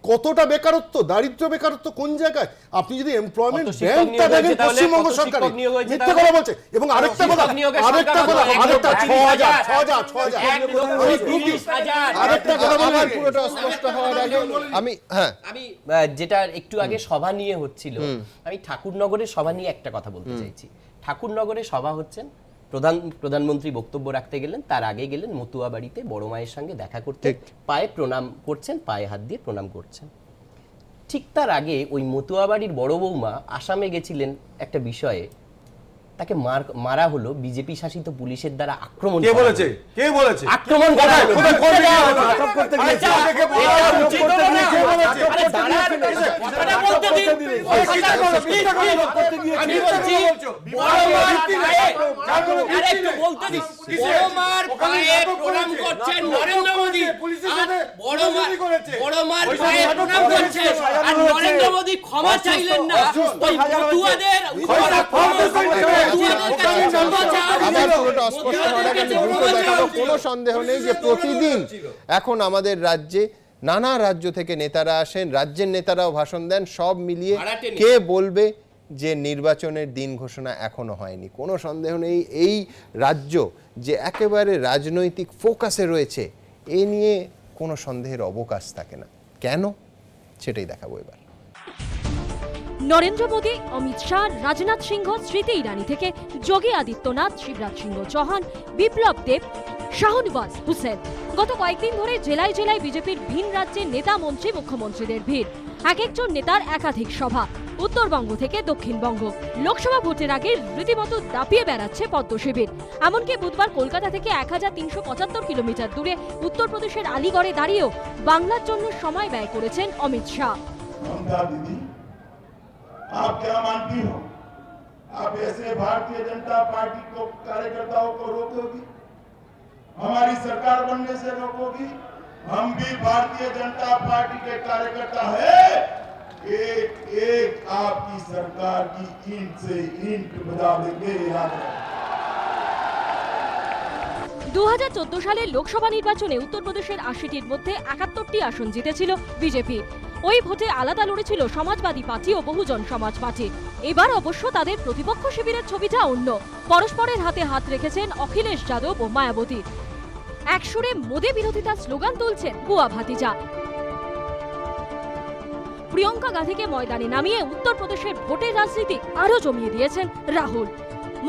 কতটা বেকারত্ব, দারিদ্র বেকারত্ব কোন জায়গায়? আপনি যদি এমপ্লয়মেন্ট ব্যাংকটা দেখেন পশ্চিমবঙ্গ সরকার মিথ্যা কথা বলছে। এবং আরেকটা কথা 6000 আরেকটা কথা বলবেন পুরোটা স্পষ্ট হওয়ার আগে আমি যেটা একটু আগে সভা নিয়ে হচ্ছিল, আমি ঠাকুরনগরের সভা নিয়ে একটা কথা বলতে চাইছি। ঠাকুরনগরের সভা হচ্ছেন, প্রধানমন্ত্রী বক্তব্য রাখতে গেলেন, তার আগে গেলেন মতুয়া বাড়িতে বড় মায়ের সঙ্গে দেখা করতে, পায়ে প্রণাম করছেন, পায়ে হাত দিয়ে প্রণাম করছেন। ঠিক তার আগে ওই মতুয়া বাড়ির বড় বৌমা আসামে গেছিলেন একটা বিষয়ে, তাকে মারা হলো বিজেপি শাসিত পুলিশের দ্বারা। আক্রমণ কে বলেছে? কে বলেছে? আক্রমণ করা হলো। নরেন্দ্র মোদী ক্ষমা চাইলেন না। কোনো সন্দেহ নেই যে প্রতিদিন এখন আমাদের রাজ্যে নানা রাজ্য থেকে নেতারা আসেন, রাজ্যের নেতারাও ভাষণ দেন, সব মিলিয়ে কে বলবে যে নির্বাচনের দিন ঘোষণা এখনো হয়নি? কোনো সন্দেহ নেই এই রাজ্য যে একেবারে রাজনৈতিক ফোকাসে রয়েছে, এ নিয়ে কোনো সন্দেহের অবকাশ থাকে না। কেন? সেটাই দেখাবো এবার। নরেন্দ্র মোদী, অমিত শাহ, রাজনাথ সিংহ, স্মৃতি ইরানি থেকে যোগী আদিত্যনাথ, শিবরাজ সিংহ চৌহান, বিপ্লব দেব, শাহনওয়াজ হুসেন, গত কয়েকদিন ধরে জেলায় জেলায় বিজেপির ভিন রাজ্যের নেতা মন্ত্রী মুখ্যমন্ত্রীদের ভিড়। এক একজন নেতার একাধিক সভা, উত্তরবঙ্গ থেকে দক্ষিণবঙ্গ। লোকসভা ভোটের আগে রীতিমতো দাপিয়ে বেড়াচ্ছে পদ্ম শিবির। এমনকি বুধবার কলকাতা থেকে 1375 কিলোমিটার দূরে উত্তরপ্রদেশের আলিগড়ে দাঁড়িয়েও বাংলার জন্য সময় ব্যয় করেছেন অমিত শাহ। आप क्या मानती हो? आप ऐसे भारतीय जनता पार्टी को कार्यकर्ताओं को रोकोगी? हमारी सरकार बनने से रोकोगी? हम भी भारतीय जनता पार्टी के कार्यकर्ता हैं। एक एक आपकी सरकार की ईंट से ईंट बजा देंगे, याद रखना। 2014 সালের লোকসভা নির্বাচনে উত্তরপ্রদেশের 80টির মধ্যে 71টি আসন জিতেছিল বিজেপি। ওই ভোটে আলাদা লড়েছিল সমাজবাদী পার্টি ও বহুজন সমাজ পার্টি। এবার অবশ্য তাদের প্রতিপক্ষ শিবিরের ছবিটা অন্য। পরস্পরের হাতে হাত রেখেছেন অখিলেশ যাদব ও মায়াবতী। একসুরে মোদী বিরোধিতার স্লোগান তুলছেন বুয়া ভাতিজা। প্রিয়ঙ্কা গান্ধীকে ময়দানে নামিয়ে উত্তরপ্রদেশের ভোটের রাজনীতি আরো জমিয়ে দিয়েছেন রাহুল।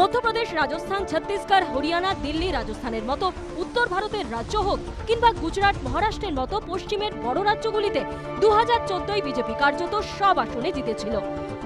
মধ্যপ্রদেশ, রাজস্থান, ছত্তিশগড়, হরিয়ানা, দিল্লি, রাজস্থানের মতো উত্তর ভারতের রাজ্য হোক কিংবা গুজরাট, মহারাষ্ট্রের মতো পশ্চিমের বড় রাজ্যগুলিতে 2014 বিজেপি কার্যত সব আসনে জিতেছিল,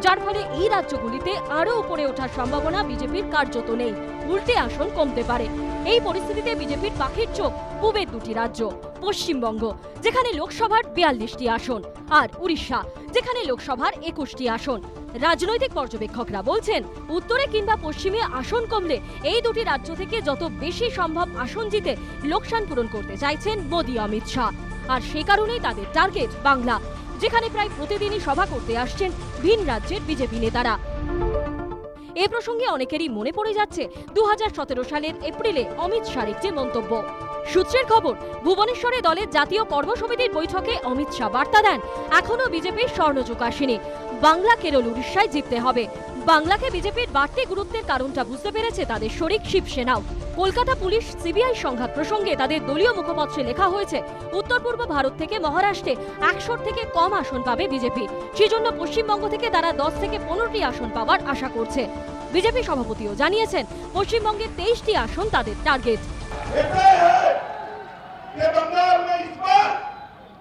যার ফলে এই রাজ্যগুলিতে আরো উপরে ওঠার সম্ভাবনা বিজেপির কার্যত নেই। উল্টে আসন কমতে পারে। এই পরিস্থিতিতে বিজেপির পাখির চোখ পূবের দুটি রাজ্য, পশ্চিমবঙ্গ যেখানে লোকসভার 42টি আসন আর উড়িষ্যা যেখানে লোকসভার 21টি আসন। রাজনৈতিক পর্যবেক্ষকরা বলছেন উত্তরে কিংবা পশ্চিমে আসন কমলে এই দুটি রাজ্য থেকে যত বেশি সম্ভব আসন জিতে লোকসান পূরণ করতে চাইছেন মোদী, অমিত শাহ। আর সে কারণেই তাদের টার্গেট বাংলা, যেখানে প্রায় প্রতিদিনই সভা করতে আসছেন ভিন রাজ্যের বিজেপি নেতারা। এ প্রসঙ্গে অনেকেরই মনে পড়ে যাচ্ছে 2017 সালের এপ্রিলে অমিত শাহর একটি মন্তব্য। সূত্রের খবর, ভুবনেশ্বরে দলের জাতীয় কর্মসমিতির বৈঠকে অমিত শাহ বার্তা দেন, এখনো বিজেপির স্বর্ণযুগ আসেনি, বাংলা, কেরল, উড়িষ্যায় জিততে হবে। বাংলাকে বিজেপির বাড়তি গুরুত্বের কারণটা বুঝতে পেরেছে তাদের শরিক শিবসেনাও। কলকাতা পুলিশ সিবিআই সংঘাত প্রসঙ্গে তাদের দলীয় মুখপত্রে লেখা হয়েছে, উত্তর পূর্ব ভারত থেকে মহারাষ্ট্রে 100 থেকে কম আসন পাবে বিজেপি, সেজন্য পশ্চিমবঙ্গ থেকে তারা 10 থেকে 15টি আসন পাওয়ার আশা করছে। বিজেপি সভাপতিও জানিয়েছেন পশ্চিমবঙ্গে 23টি আসন তাদের টার্গেট।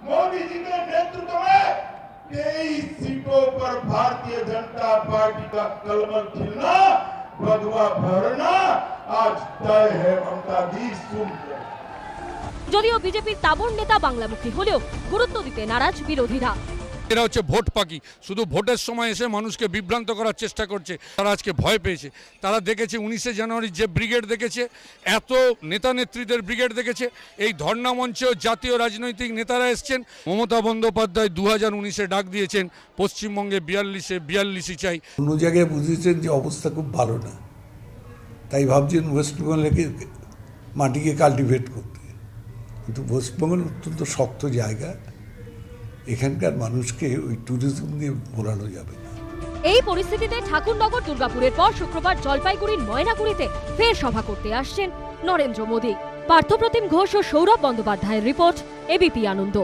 मोदी जी के नेतृत्व में 23 सीटों पर भारतीय जनता पार्टी का कलमल खिलना, भगवा भरना आज तय है। ममता दी सुन। যদিও বিজেপির তাবড় নেতা বাংলামুখী হলেও গুরুত্ব দিতে নারাজ বিরোধীরা। এরা হচ্ছে ভোট পাখি, শুধু ভোটের সময় এসে মানুষকে বিভ্রান্ত করার চেষ্টা করছে। তারা আজকে ভয় পেয়েছে, তারা দেখেছে 19শে জানুয়ারি যে ব্রিগেড দেখেছে, এত নেতা নেত্রীদের ব্রিগেড দেখেছে, এই ধর্ণা মঞ্চেও জাতীয় রাজনৈতিক নেতারা এসছেন। মমতা বন্দ্যোপাধ্যায় 2019-এ ডাক দিয়েছেন পশ্চিমবঙ্গে 42 চাই। অন্য জায়গায় বুঝেছেন যে অবস্থা খুব ভালো না, তাই ভাবছেন ওয়েস্টবেঙ্গলকে মাটিকে কাল্টিভেট করতে, কিন্তু ওয়েস্টবেঙ্গল অত্যন্ত শক্ত জায়গা, এখানকার মানুষকে ওই ট্যুরিজম দিয়ে ভোলানো যাবে না। এই পরিস্থিতিতে ঠাকুরনগর দুর্গাপুরের পর শুক্রবার জলপাইগুড়ির ময়নাগুড়িতে ফের সভা করতে আসছেন নরেন্দ্র মোদী। পার্থপ্রতিম ঘোষ ও সৌরভ বন্দ্যোপাধ্যায়ের রিপোর্ট, এবিপি আনন্দ।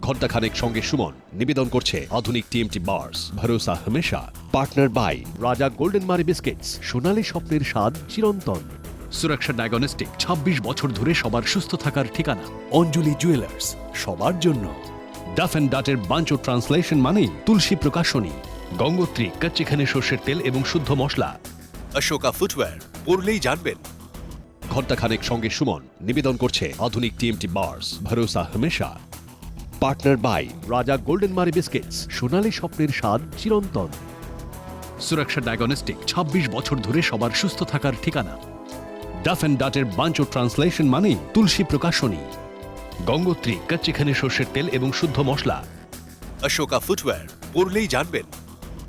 ঘণ্টাখানেক সঙ্গে সুমন নিবেদন করছে আধুনিক টিএমটি বার্স, ভরসা হমেশা। পার্টনার বাই রাজা গোল্ডেন মারি বিস্কিটস, সোনালী স্বপ্নের স্বাদ চিরন্তন। সুরক্ষা ডায়াগনস্টিক, 26 বছর ধরে সবার সুস্থ থাকার ঠিকানা। অঞ্জলি জুয়েলার্স, সবার জন্য। ডাফ অ্যান্ড ডাটের বাঞ্চ ও ট্রান্সলেশন মানেই তুলসী প্রকাশনী। গঙ্গোত্রী, কচ্চিখানে সর্ষের তেল এবং শুদ্ধ মশলা। অশোকা ফুটওয়্যার, পরলেই জানবেন। ঘণ্টাখানেক সঙ্গে সুমন নিবেদন করছে আধুনিক টিএমটি বার্স, ভরসা হমেশা। পার্টনার বাই রাজা গোল্ডেন মারি বিস্কিটস, সোনালী স্বপ্নের স্বাদ চিরন্তন। সুরক্ষা ডায়াগনস্টিক, 26 বছর ধরে সবার সুস্থ থাকার ঠিকানা। ডাফ অ্যান্ড ডাটের বাঞ্চ ও ট্রান্সলেশন মানেই তুলসী প্রকাশনী। গঙ্গোত্রী, কচ্চিখানে সর্ষের তেল এবং শুদ্ধ মশলা। অশোকা ফুটওয়্যার, পরলেই জানবেন।